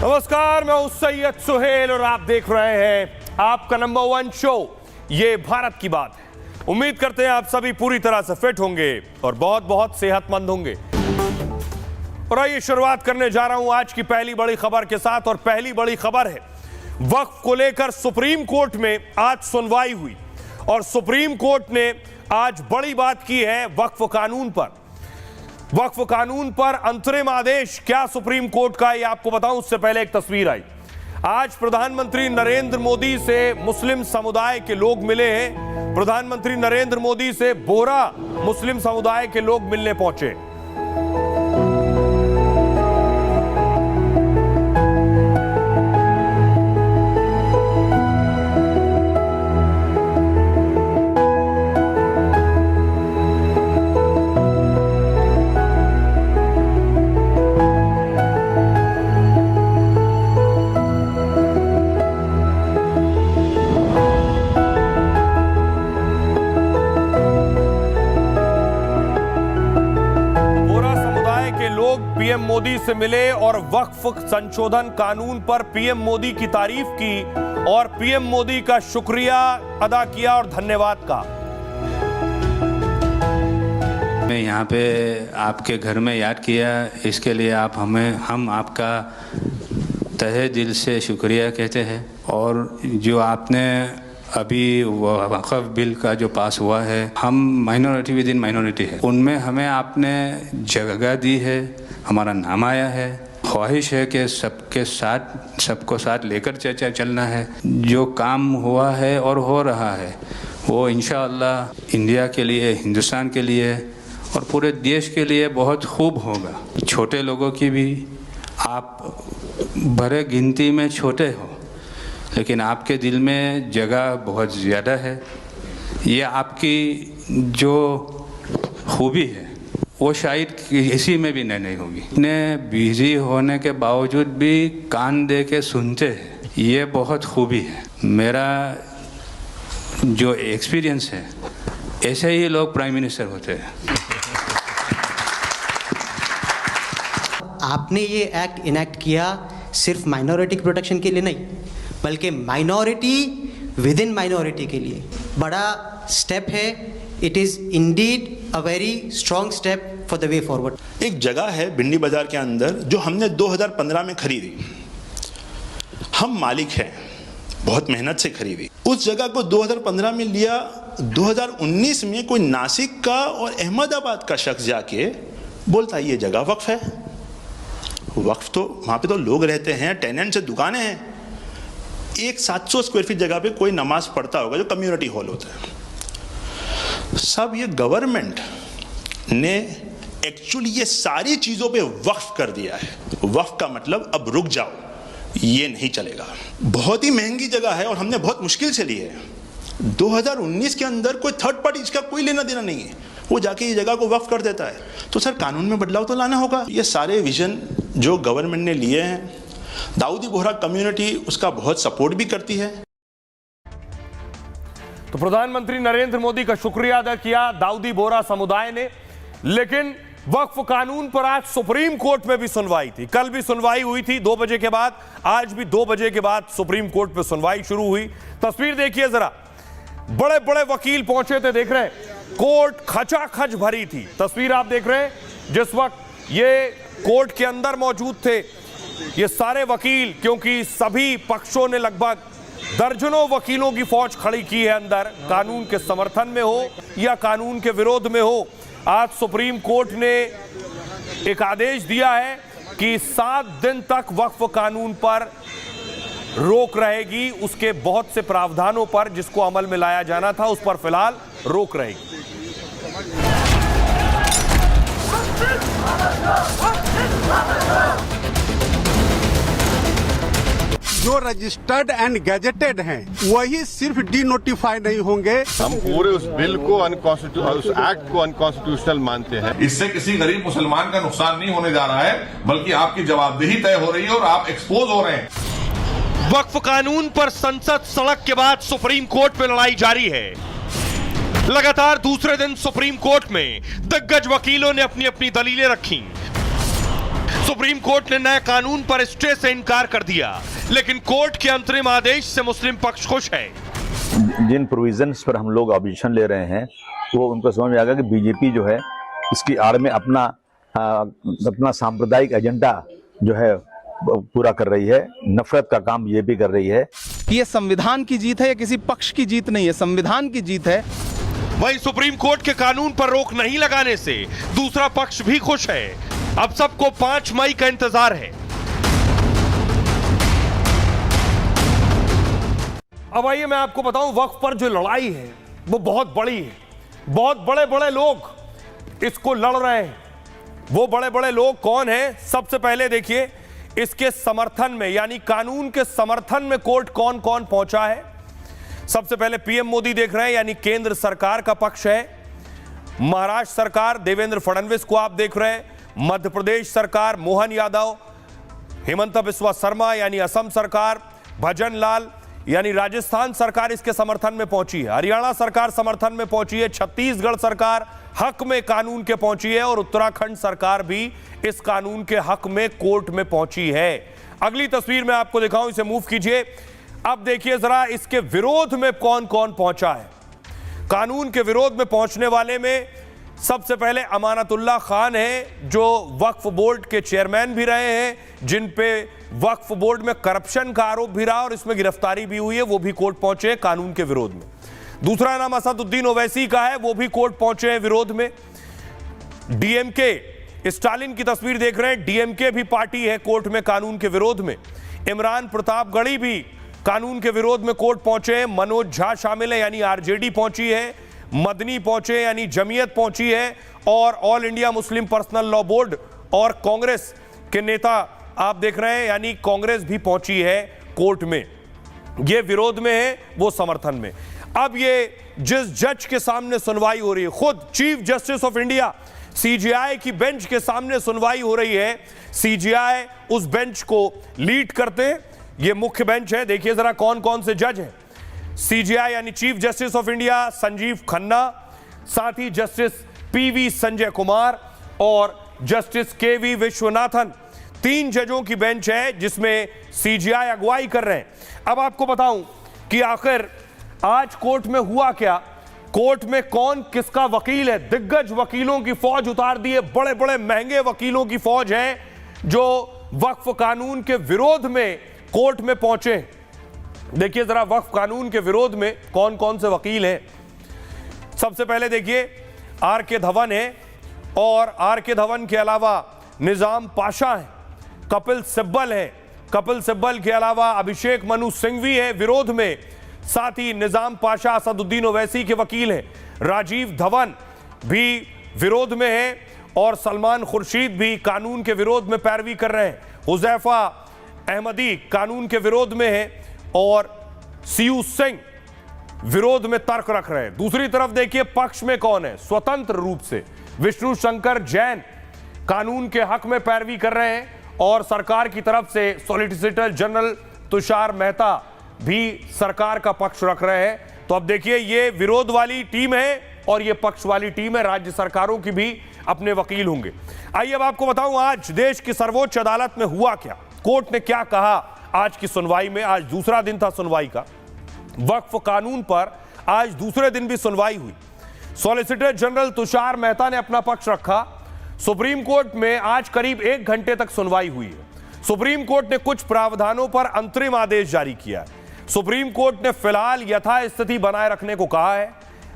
नमस्कार, मैं हूं सैयद सुहेल और आप देख रहे हैं आपका नंबर 1 शो ये भारत की बात है। उम्मीद करते हैं आप सभी पूरी तरह से फिट होंगे और बहुत बहुत सेहतमंद होंगे। और आइए शुरुआत करने जा रहा हूं आज की पहली बड़ी खबर के साथ। और पहली बड़ी खबर है वक्फ को लेकर सुप्रीम कोर्ट में आज सुनवाई हुई और सुप्रीम कोर्ट ने आज बड़ी बात की है वक्फ कानून पर। वक्फ कानून पर अंतरिम आदेश क्या सुप्रीम कोर्ट का, ये आपको बताऊं उससे पहले एक तस्वीर आई। आज प्रधानमंत्री नरेंद्र मोदी से मुस्लिम समुदाय के लोग मिले हैं। प्रधानमंत्री नरेंद्र मोदी से बोहरा मुस्लिम समुदाय के लोग मिलने पहुंचे। पीएम मोदी से मिले और वक्फ संशोधन कानून पर पीएम मोदी की तारीफ की और पीएम मोदी का शुक्रिया अदा किया और धन्यवाद कहा। मैं यहाँ पे आपके घर में याद किया, इसके लिए हम आपका तहे दिल से शुक्रिया कहते हैं। और जो आपने अभी वक्फ बिल का जो पास हुआ है, हम माइनॉरिटी विद इन माइनॉरिटी है, उनमें हमें आपने जगह दी है, हमारा नाम आया है। ख्वाहिश है कि सबको साथ लेकर चलना है। जो काम हुआ है और हो रहा है वो इंशाअल्लाह इंडिया के लिए, हिंदुस्तान के लिए और पूरे देश के लिए बहुत खूब होगा। छोटे लोगों की भी, आप बड़े गिनती में छोटे हो लेकिन आपके दिल में जगह बहुत ज़्यादा है। ये आपकी जो खूबी है वो शायद किसी में भी नहीं होगी। इतने बिजी होने के बावजूद भी कान दे के सुनते हैं, ये बहुत खूबी है। मेरा जो एक्सपीरियंस है, ऐसे ही लोग प्राइम मिनिस्टर होते हैं। आपने ये एक्ट इनैक्ट किया सिर्फ माइनॉरिटी के प्रोटेक्शन के लिए नहीं, बल्कि माइनॉरिटी विद इन माइनॉरिटी के लिए बड़ा स्टेप है। It is indeed a very strong step for the way forward. एक जगह है भिंडी बाजार के अंदर जो हमने 2015 में खरीदी। हम मालिक हैं, बहुत मेहनत से खरीदी। उस जगह को 2015 में लिया, 2019 में कोई नासिक का और अहमदाबाद का शख्स जाके बोलता ये जगह वक्फ है। वक्फ तो वहाँ पे तो लोग रहते हैं, टेनेंट्स से दुकानें हैं। एक 700 स्क्वायर फीट जगह पे कोई नमाज पढ़ता होगा जो कम्युनिटी हॉल होता है। सब ये गवर्नमेंट ने एक्चुअली ये सारी चीज़ों पे वक्फ कर दिया है। वक्फ का मतलब अब रुक जाओ, ये नहीं चलेगा। बहुत ही महंगी जगह है और हमने बहुत मुश्किल से ली है। 2019 के अंदर कोई थर्ड पार्टी, इसका कोई लेना देना नहीं है, वो जाके ये जगह को वक्फ कर देता है। तो सर कानून में बदलाव तो लाना होगा। ये सारे विजन जो गवर्नमेंट ने लिए हैं, दाऊदी बोहरा कम्युनिटी उसका बहुत सपोर्ट भी करती है। तो प्रधानमंत्री नरेंद्र मोदी का शुक्रिया अदा किया दाऊदी बोहरा समुदाय ने। लेकिन वक्फ कानून पर आज सुप्रीम कोर्ट में भी सुनवाई थी। कल भी सुनवाई हुई थी 2 बजे के बाद, आज भी 2 बजे के बाद सुप्रीम कोर्ट में सुनवाई शुरू हुई। तस्वीर देखिए जरा, बड़े बड़े वकील पहुंचे थे, देख रहे हैं, कोर्ट खचाखच भरी थी। तस्वीर आप देख रहे हैं जिस वक्त ये कोर्ट के अंदर मौजूद थे ये सारे वकील, क्योंकि सभी पक्षों ने लगभग दर्जनों वकीलों की फौज खड़ी की है अंदर, कानून के समर्थन में हो या कानून के विरोध में हो। आज सुप्रीम कोर्ट ने एक आदेश दिया है कि 7 दिन तक वक्फ कानून पर रोक रहेगी। उसके बहुत से प्रावधानों पर जिसको अमल में लाया जाना था उस पर फिलहाल रोक रहेगी। जो रजिस्टर्ड एंड गैजेटेड हैं वही सिर्फ डी नोटिफाई नहीं होंगे। हम पूरे उस बिल को उस एक्ट को अनकॉन्स्टिट्यूशनल मानते हैं। इससे किसी गरीब मुसलमान का नुकसान नहीं होने जा रहा है, बल्कि आपकी जवाबदेही तय हो रही है और आप एक्सपोज हो रहे हैं। वक्फ कानून पर संसद सड़क के बाद सुप्रीम कोर्ट में लड़ाई जारी है। लगातार दूसरे दिन सुप्रीम कोर्ट में दिग्गज वकीलों ने अपनी अपनी दलीलें रखी। सुप्रीम कोर्ट ने नए कानून पर स्टे से इनकार कर दिया, लेकिन कोर्ट के अंतरिम आदेश से मुस्लिम पक्ष खुश है। जिन प्रोविजंस पर हम लोग ऑब्जेक्शन ले रहे हैं वो उनको समझ में आ गया कि बीजेपी जो है इसकी आड़ में अपना सांप्रदायिक एजेंडा जो है पूरा कर रही है, नफरत का काम बीजेपी कर रही है। ये संविधान की जीत है या किसी पक्ष की जीत नहीं है, संविधान की जीत है। वहीं सुप्रीम कोर्ट के कानून पर रोक नहीं लगाने से दूसरा पक्ष भी खुश है। अब सबको 5 मई का इंतजार है। अब आइए मैं आपको बताऊं, वक्फ पर जो लड़ाई है वो बहुत बड़ी है। बहुत बड़े बड़े लोग इसको लड़ रहे हैं। वो बड़े बड़े लोग कौन हैं? सबसे पहले देखिए, इसके समर्थन में यानी कानून के समर्थन में कोर्ट कौन कौन पहुंचा है। सबसे पहले पीएम मोदी देख रहे हैं, यानी केंद्र सरकार का पक्ष है। महाराष्ट्र सरकार देवेंद्र फडणवीस को आप देख रहे हैं। मध्य प्रदेश सरकार मोहन यादव, हेमंत बिस्वा शर्मा यानी असम सरकार, भजन लाल यानी राजस्थान सरकार इसके समर्थन में पहुंची है। हरियाणा सरकार समर्थन में पहुंची है। छत्तीसगढ़ सरकार हक में कानून के पहुंची है और उत्तराखंड सरकार भी इस कानून के हक में कोर्ट में पहुंची है। अगली तस्वीर में आपको दिखाऊं, इसे मूव कीजिए। अब देखिए जरा इसके विरोध में कौन कौन पहुंचा है। कानून के विरोध में पहुंचने वाले में सबसे पहले अमानतुल्ला खान है, जो वक्फ बोर्ड के चेयरमैन भी रहे हैं, जिन पे वक्फ बोर्ड में करप्शन का आरोप भी रहा और इसमें गिरफ्तारी भी हुई है। वो भी कोर्ट पहुंचे कानून के विरोध में। दूसरा नाम असदुद्दीन ओवैसी का है, वो भी कोर्ट पहुंचे हैं विरोध में। डीएमके, स्टालिन की तस्वीर देख रहे हैं, डीएमके भी पार्टी है कोर्ट में कानून के विरोध में। इमरान प्रतापगढ़ी भी कानून के विरोध में कोर्ट पहुंचे हैं। मनोज झा शामिल है यानी आरजेडी पहुंची है। मदनी पहुंचे यानी जमीयत पहुंची है। और all India Muslim personal law board और कांग्रेस के नेता आप देख रहे हैं, यानी कांग्रेस भी पहुंची है कोर्ट में। ये विरोध में है, वो समर्थन में। अब ये जिस जज के सामने सुनवाई हो रही है, खुद chief justice of India CJI की बेंच के सामने सुनवाई हो रही है। सीजेआई उस बेंच को लीड करते हैं। ये मुख्य बेंच है। देखिए जरा कौन कौन से जज हैं। सीजेआई यानी chief justice of India Sanjeev Khanna, साथ ही जस्टिस पीवी संजय कुमार और जस्टिस केवी विश्वनाथन। 3 जजों की बेंच है जिसमें सीजेआई अगुवाई कर रहे हैं। अब आपको बताऊं कि आखिर आज कोर्ट में हुआ क्या, कोर्ट में कौन किसका वकील है। दिग्गज वकीलों की फौज उतार दी है। बड़े बड़े महंगे वकीलों की फौज है जो वक्फ कानून के विरोध में कोर्ट में पहुंचे। देखिए जरा वक्फ कानून के विरोध में कौन कौन से वकील हैं। सबसे पहले देखिए आर के धवन है, और आर के धवन के अलावा निजाम पाशा है, कपिल सिब्बल है। कपिल सिब्बल के अलावा अभिषेक मनु सिंघवी है विरोध में। साथ ही निजाम पाशा असदुद्दीन ओवैसी के वकील हैं। राजीव धवन भी विरोध में है और सलमान खुर्शीद भी कानून के विरोध में पैरवी कर रहे हैं। हुजैफा अहमदी कानून के विरोध में है और सीयू सिंह विरोध में तर्क रख रहे हैं। दूसरी तरफ देखिए पक्ष में कौन है। स्वतंत्र रूप से विष्णु शंकर जैन कानून के हक में पैरवी कर रहे हैं और सरकार की तरफ से सॉलिसिटर जनरल तुषार मेहता भी सरकार का पक्ष रख रहे हैं। तो अब देखिए ये विरोध वाली टीम है और ये पक्ष वाली टीम है। राज्य सरकारों की भी अपने वकील होंगे। आइए अब आपको बताऊं आज देश की सर्वोच्च अदालत में हुआ क्या, कोर्ट ने क्या कहा आज की सुनवाई में। आज दूसरा दिन था सुनवाई का। वक्फ कानून पर आज दूसरे दिन भी सुनवाई हुई। सॉलिसिटर जनरल तुषार मेहता ने अपना पक्ष रखा। सुप्रीम कोर्ट में आज करीब 1 घंटे तक सुनवाई हुई है। सुप्रीम कोर्ट ने कुछ प्रावधानों पर अंतरिम आदेश जारी किया है। सुप्रीम कोर्ट ने फिलहाल यथास्थिति बनाए रखने को कहा है।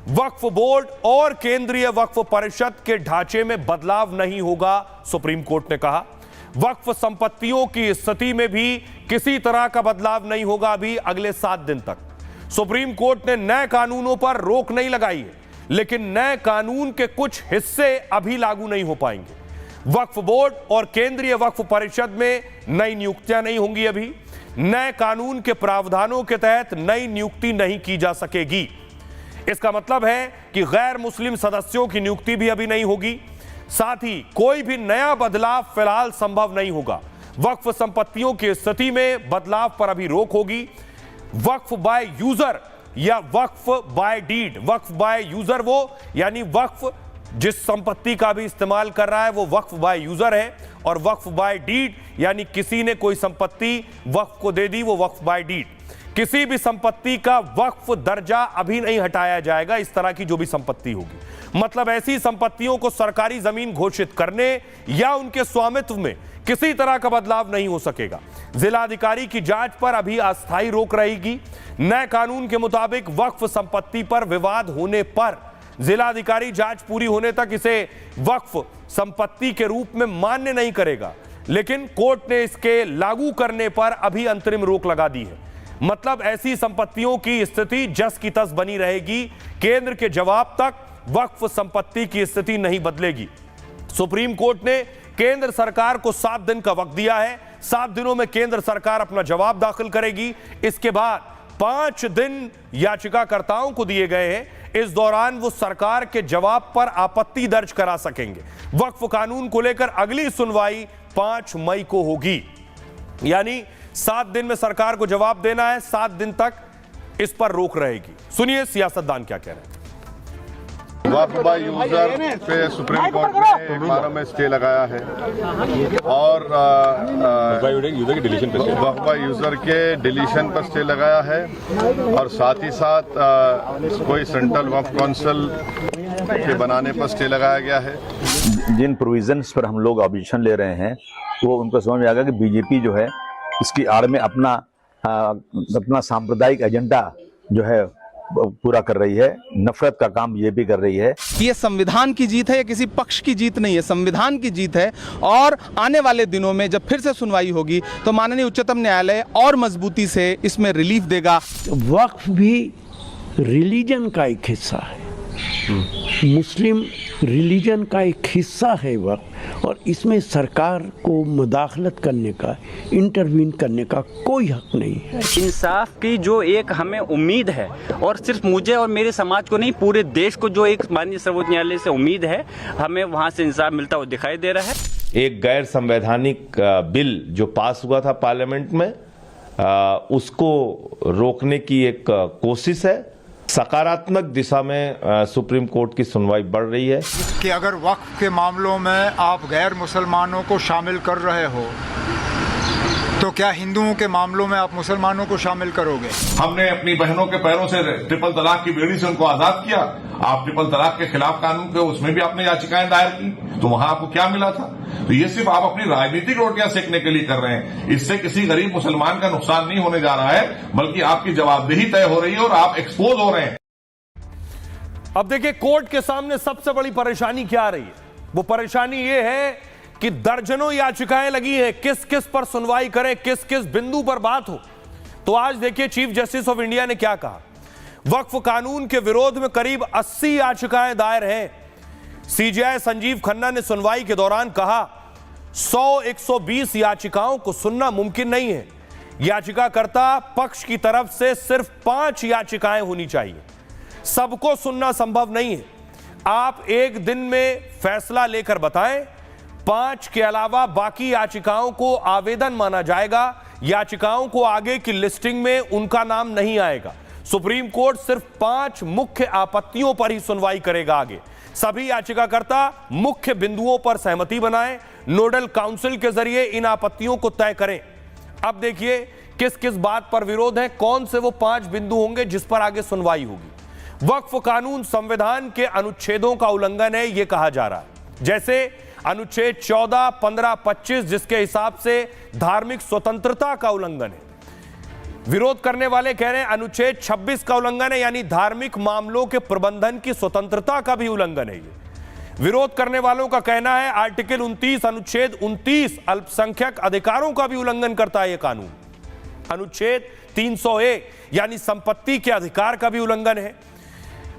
वक्फ बोर्ड और केंद्रीय वक्फ परिषद के ढांचे में बदलाव नहीं होगा, सुप्रीम कोर्ट ने कहा। वक्फ संपत्तियों की स्थिति में भी किसी तरह का बदलाव नहीं होगा अभी अगले 7 दिन तक। सुप्रीम कोर्ट ने नए कानूनों पर रोक नहीं लगाई है, लेकिन नए कानून के कुछ हिस्से अभी लागू नहीं हो पाएंगे। वक्फ बोर्ड और केंद्रीय वक्फ परिषद में नई नियुक्तियां नहीं होंगी। अभी नए कानून के प्रावधानों के तहत नई नियुक्ति नहीं की जा सकेगी। इसका मतलब है कि गैर मुस्लिम सदस्यों की नियुक्ति भी अभी नहीं होगी। साथ ही कोई भी नया बदलाव फिलहाल संभव नहीं होगा। वक्फ संपत्तियों की स्थिति में बदलाव पर अभी रोक होगी। वक्फ बाय यूजर या waqf by deed, waqf by user वो यानी वक्फ जिस संपत्ति का भी इस्तेमाल कर रहा है वो वक्फ बाय यूजर है, और वक्फ बाय डीड यानी किसी ने कोई संपत्ति वक्फ को दे दी, वो वक्फ बाय डीड। किसी भी संपत्ति का वक्फ दर्जा अभी नहीं हटाया जाएगा, इस तरह की जो भी संपत्ति होगी। मतलब ऐसी संपत्तियों को सरकारी जमीन घोषित करने या उनके स्वामित्व में किसी तरह का बदलाव नहीं हो सकेगा। जिलाधिकारी की जांच पर अभी अस्थायी रोक रहेगी। नए कानून के मुताबिक वक्फ संपत्ति पर विवाद होने पर जिलाधिकारी जांच पूरी होने तक इसे वक्फ संपत्ति के रूप में मान्य नहीं करेगा, लेकिन कोर्ट ने इसके लागू करने पर अभी अंतरिम रोक लगा दी है। मतलब ऐसी संपत्तियों की स्थिति जस की तस बनी रहेगी। केंद्र के जवाब तक वक्फ संपत्ति की स्थिति नहीं बदलेगी। सुप्रीम कोर्ट ने केंद्र सरकार को 7 दिन का वक्त दिया है। 7 दिनों में केंद्र सरकार अपना जवाब दाखिल करेगी। इसके बाद 5 दिन याचिकाकर्ताओं को दिए गए हैं। इस दौरान वो सरकार के जवाब पर आपत्ति दर्ज करा सकेंगे। वक्फ कानून को लेकर अगली सुनवाई 5 मई को होगी, यानी 7 दिन में सरकार को जवाब देना है। 7 दिन तक इस पर रोक रहेगी। सुनिए सियासतदान क्या कह रहे हैं। वक्फ बाय यूजर पे सुप्रीम कोर्ट ने 1 माह में स्टे लगाया है और वक्फ बाय यूजर के डिलीशन पर स्टे लगाया है, और साथ ही साथ कोई सेंट्रल वक्फ काउंसिल के बनाने पर स्टे लगाया गया है। जिन प्रोविजंस पर हम लोग ऑब्जेक्शन ले रहे हैं वो उनको समझ में आ गया कि बीजेपी जो है इसकी आड़ में अपना सांप्रदायिक एजेंडा जो है पूरा कर रही है। नफरत का काम बीजेपी कर रही है। ये संविधान की जीत है, ये किसी पक्ष की जीत नहीं है, संविधान की जीत है। और आने वाले दिनों में जब फिर से सुनवाई होगी तो माननीय उच्चतम न्यायालय और मजबूती से इसमें रिलीफ देगा। वक्फ भी रिलीजन का एक हिस्सा है, मुस्लिम रिलीजन का एक हिस्सा है वक्फ, और इसमें सरकार को मुदाखलत करने का, इंटरवीन करने का कोई हक नहीं है। इंसाफ की जो एक हमें उम्मीद है, और सिर्फ मुझे और मेरे समाज को नहीं पूरे देश को जो एक माननीय सर्वोच्च न्यायालय से उम्मीद है, हमें वहाँ से इंसाफ मिलता हुआ दिखाई दे रहा है। एक गैर संवैधानिक बिल जो पास हुआ था पार्लियामेंट में, उसको रोकने की एक कोशिश है। सकारात्मक दिशा में सुप्रीम कोर्ट की सुनवाई बढ़ रही है कि अगर वक्फ के मामलों में आप गैर मुसलमानों को शामिल कर रहे हो तो क्या हिंदुओं के मामलों में आप मुसलमानों को शामिल करोगे? हमने अपनी बहनों के पैरों से ट्रिपल तलाक की बेड़ी से उनको आजाद किया। आप ट्रिपल तलाक के खिलाफ कानून के उसमें भी आपने याचिकाएं दायर की, तो वहां आपको क्या मिला था? तो ये सिर्फ आप अपनी राजनीतिक रोटियां सेकने के लिए कर रहे हैं। इससे किसी गरीब मुसलमान का नुकसान नहीं होने जा रहा है, बल्कि आपकी जवाबदेही तय हो रही है और आप एक्सपोज हो रहे हैं। अब देखिए कोर्ट के सामने सबसे बड़ी परेशानी क्या आ रही है। वो परेशानी ये है कि दर्जनों याचिकाएं लगी हैं, किस किस पर सुनवाई करें, किस किस बिंदु पर बात हो। तो आज देखिए चीफ जस्टिस ऑफ इंडिया ने क्या कहा। वक्फ कानून के विरोध में करीब 80 याचिकाएं दायर हैं। सीजेआई संजीव खन्ना ने सुनवाई के दौरान कहा 100-120 याचिकाओं को सुनना मुमकिन नहीं है। याचिकाकर्ता पक्ष की तरफ से सिर्फ 5 याचिकाएं होनी चाहिए। सबको सुनना संभव नहीं है। आप एक दिन में फैसला लेकर बताएं। 5 के अलावा बाकी याचिकाओं को आवेदन माना जाएगा। याचिकाओं को आगे की लिस्टिंग में उनका नाम नहीं आएगा। सुप्रीम कोर्ट सिर्फ 5 मुख्य आपत्तियों पर ही सुनवाई करेगा। आगे सभी याचिकाकर्ता मुख्य बिंदुओं पर सहमति बनाएं, नोडल काउंसिल के जरिए इन आपत्तियों को तय करें। अब देखिए किस किस बात पर विरोध है, कौन से वो 5 बिंदु होंगे जिस पर आगे सुनवाई होगी। वक्फ कानून संविधान के अनुच्छेदों का उल्लंघन है, यह कहा जा रहा है। जैसे अनुच्छेद 14, 15, 25 जिसके हिसाब से धार्मिक स्वतंत्रता का उल्लंघन है। विरोध करने वाले कह रहे हैं अनुच्छेद 26 का उल्लंघन है, यानी धार्मिक मामलों के प्रबंधन की स्वतंत्रता का भी उल्लंघन है। ये विरोध करने वालों का कहना है आर्टिकल 29 अनुच्छेद 29 अल्पसंख्यक अधिकारों का भी उल्लंघन करता है। यह कानून अनुच्छेद 300A यानी संपत्ति के अधिकार का भी उल्लंघन है।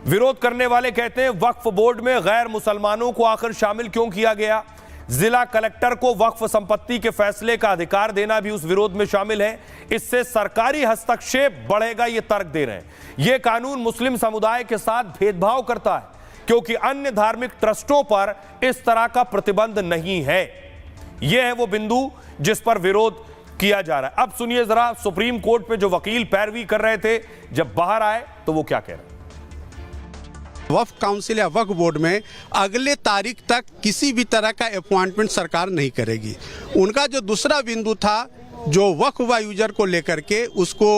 विरोध करने वाले कहते हैं वक्फ बोर्ड में गैर मुसलमानों को आखिर शामिल क्यों किया गया। जिला कलेक्टर को वक्फ संपत्ति के फैसले का अधिकार देना भी उस विरोध में शामिल है। इससे सरकारी हस्तक्षेप बढ़ेगा, यह तर्क दे रहे हैं। यह कानून मुस्लिम समुदाय के साथ भेदभाव करता है क्योंकि अन्य धार्मिक ट्रस्टों पर इस तरह का प्रतिबंध नहीं है। यह है वो बिंदु जिस पर विरोध किया जा रहा है। अब सुनिए जरा सुप्रीम कोर्ट में जो वकील पैरवी कर रहे थे, जब बाहर आए तो वो क्या कह रहे हैं। वक्फ काउंसिल या वक्फ बोर्ड में अगले तारीख तक किसी भी तरह का अपॉइंटमेंट सरकार नहीं करेगी। उनका जो दूसरा बिंदु था जो वक्फ यूजर को लेकर के उसको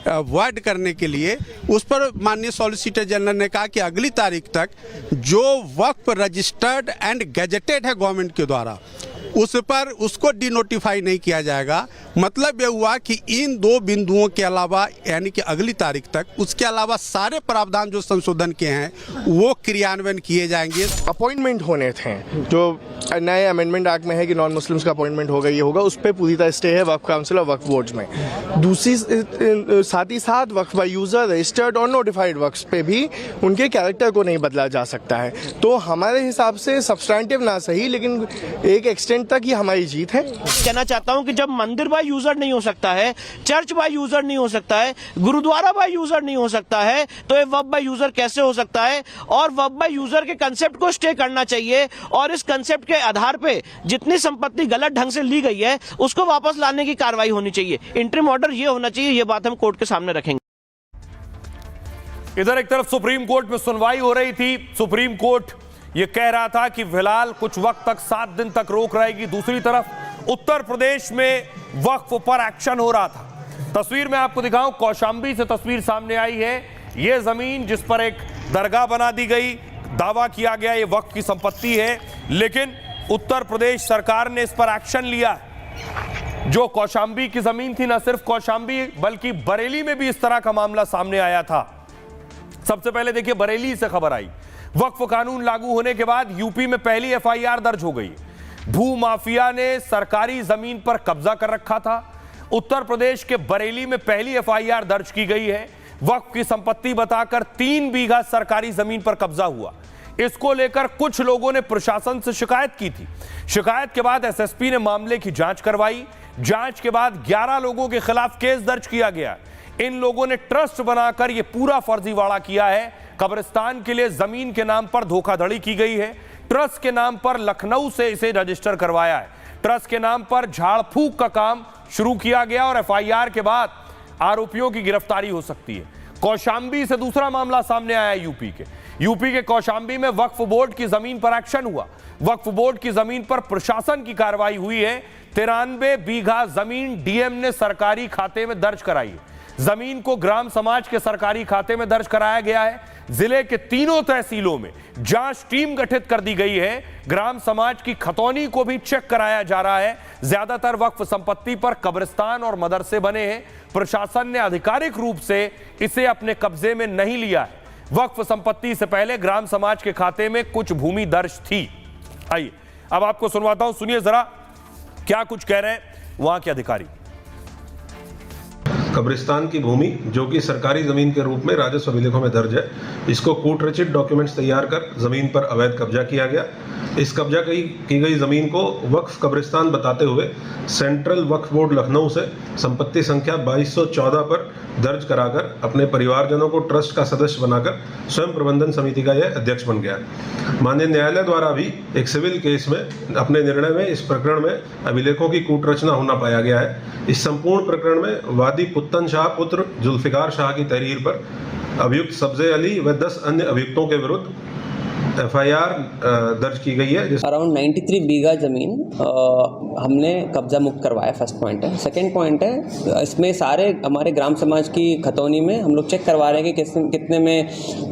अवॉइड करने के लिए, उस पर माननीय सॉलिसिटर जनरल ने कहा कि अगली तारीख तक जो वक्फ रजिस्टर्ड एंड गैजेटेड है गवर्नमेंट के द्वारा उस पर उसको डिनोटिफाई नहीं किया जाएगा। मतलब यह हुआ कि इन दो बिंदुओं के अलावा यानी कि अगली तारीख तक उसके अलावा सारे प्रावधान जो संशोधन के हैं वो क्रियान्वयन किए जाएंगे। अपॉइंटमेंट होने थे जो नए अमेंडमेंट एक्ट में है कि नॉन मुस्लिम्स का अपॉइंटमेंट होगा, ये होगा, उस पर पूरी तरह स्टे है वक्फ काउंसिल और वक्फ बोर्ड्स में। दूसरी साथ ही साथ वक्फ बाय यूजर रजिस्टर्ड और नोटिफाइड वक्फ पे भी उनके कैरेक्टर को नहीं बदला जा सकता है। तो हमारे हिसाब से सब्सटैंटिव ना सही लेकिन एक एक्सटेंट तक ही हमारी जीत है। कहना चाहता हूं कि जब मंदिर बाय यूजर नहीं हो सकता है, चर्च बाय यूजर नहीं हो सकता है, गुरुद्वारा बाय यूजर नहीं हो सकता है, तो ये वक्फ बाय यूजर कैसे हो सकता है। और वक्फ बाय यूजर के कंसेप्ट को स्टे करना चाहिए और इस कंसेप्ट के आधार पे जितनी संपत्ति गलत ढंग से ली गई है उसको वापस लाने की कार्रवाई होनी चाहिए। इंटरिम ऑर्डर ये होना चाहिए, ये बात हम कोर्ट के सामने रखेंगे। इधर एक तरफ सुप्रीम कोर्ट में सुनवाई हो रही थी। सुप्रीम कोर्ट ये कह रहा था कि फिलहाल कुछ वक्त तक 7 दिन तक रोक रहेगी। दूसरी तरफ उत्तर प्रदेश में वक्फ पर एक्शन हो रहा था। तस्वीर में आपको दिखाऊं, कौशांबी से तस्वीर सामने आई है। यह जमीन जिस पर एक दरगाह बना दी गई, दावा किया गया ये वक्फ की संपत्ति है, लेकिन उत्तर प्रदेश सरकार ने इस पर एक्शन लिया। जो कौशांबी की जमीन थी, न सिर्फ कौशांबी बल्कि बरेली में भी इस तरह का मामला सामने आया था। सबसे पहले देखिए बरेली से खबर आई। वक्फ कानून लागू होने के बाद यूपी में पहली एफआईआर दर्ज हो गई। भू माफिया ने सरकारी जमीन पर कब्जा कर रखा था। उत्तर प्रदेश के बरेली में पहली एफआईआर दर्ज की गई है। वक्फ की संपत्ति बताकर 3 बीघा सरकारी जमीन पर कब्जा हुआ। इसको लेकर कुछ लोगों ने प्रशासन से शिकायत की थी। शिकायत के बाद एसएसपी ने मामले की जांच करवाई। जांच के बाद 11 लोगों के खिलाफ केस दर्ज किया गया। इन लोगों ने ट्रस्ट बनाकर यह पूरा फर्जीवाड़ा किया है। कब्रिस्तान के लिए जमीन के नाम पर धोखाधड़ी की गई है। ट्रस्ट के नाम पर लखनऊ से इसे रजिस्टर करवाया है। ट्रस्ट के नाम पर झाड़ फूक का काम शुरू किया गया और एफआईआर के बाद आरोपियों की गिरफ्तारी हो सकती है। कौशांबी से दूसरा मामला सामने आया यूपी के कौशांबी में वक्फ बोर्ड की जमीन पर एक्शन हुआ। वक्फ बोर्ड की जमीन पर प्रशासन की कार्रवाई हुई है। 93 बीघा जमीन डीएम ने सरकारी खाते में दर्ज कराई है। जमीन को ग्राम समाज के सरकारी खाते में दर्ज कराया गया है। जिले के 3 तहसीलों में जांच टीम गठित कर दी गई है। ग्राम समाज की खतौनी को भी चेक कराया जा रहा है। ज्यादातर वक्फ संपत्ति पर कब्रिस्तान और मदरसे बने हैं। प्रशासन ने आधिकारिक रूप से इसे अपने कब्जे में नहीं लिया है। वक्फ संपत्ति से पहले ग्राम समाज के खाते में कुछ भूमि दर्ज थी। आइए अब आपको सुनवाता हूं, सुनिए जरा क्या कुछ कह रहे हैं वहां के अधिकारी। कब्रिस्तान की भूमि जो कि सरकारी जमीन के रूप में राजस्व अभिलेखों में दर्ज है, इसको कोर्ट रचित डॉक्यूमेंट्स तैयार कर जमीन पर अवैध कब्जा किया गया। इस कब्जा की गई जमीन को वक्फ कब्रिस्तान बताते हुए सेंट्रल वक्फ बोर्ड लखनऊ से संपत्ति संख्या 2214 पर दर्ज कराकर अपने परिवारजनों को ट्रस्ट का सदस्य बनाकर स्वयं प्रबंधन समिति का यह अध्यक्ष बन गया। माननीय न्यायालय द्वारा भी एक सिविल केस में अपने निर्णय में इस प्रकरण में अभिलेखों की कूटरचना होना पाया गया है। इस संपूर्ण प्रकरण में वादी पुत्तन शाह पुत्र जुल्फिकार शाह की तहरीर पर अभियुक्त सब्जे अली व 10 अन्य अभियुक्तों के विरुद्ध एफआईआर दर्ज की गई है। अराउंड 93 बीघा ज़मीन हमने कब्जा मुक्त करवाया। फर्स्ट पॉइंट है। सेकंड पॉइंट है, इसमें सारे हमारे ग्राम समाज की खतौनी में हम लोग चेक करवा रहे हैं कि कितने में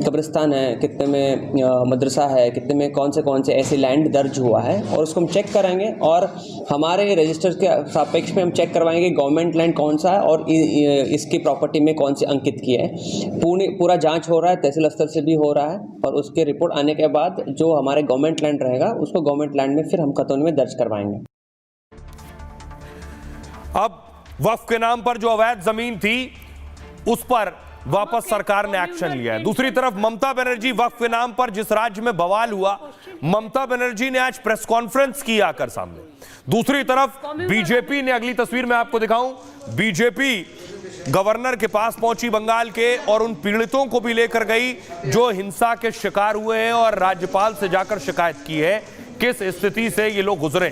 कब्रिस्तान है, कितने में मदरसा है, कितने में कौन से ऐसे लैंड दर्ज हुआ है, और उसको हम चेक कराएंगे। और हमारे रजिस्टर्स के सापेक्ष में हम चेक करवाएंगे गवर्नमेंट लैंड कौन सा है और इसकी प्रॉपर्टी में कौन से अंकित किए हैं। पूरा जाँच हो रहा है, तहसील स्तर से भी हो रहा है, और उसके रिपोर्ट आने के बाद जो हमारे गवर्नमेंट लैंड रहेगा उसको गवर्नमेंट लैंड में फिर हम खतौनी में दर्ज करवाएंगे। अब वक्फ के नाम पर जो अवैध जमीन थी उस पर वापस सरकार ने एक्शन लिया है। दूसरी तरफ ममता बनर्जी, वक्फ के नाम पर जिस राज्य में बवाल हुआ, ममता बनर्जी ने आज प्रेस कॉन्फ्रेंस की आकर सामने। दूसरी तरफ बीजेपी ने, अगली तस्वीर में आपको दिखाऊं, बीजेपी गवर्नर के पास पहुंची बंगाल के और उन पीड़ितों को भी लेकर गई जो हिंसा के शिकार हुए हैं और राज्यपाल से जाकर शिकायत की है किस स्थिति से ये लोग गुजरे।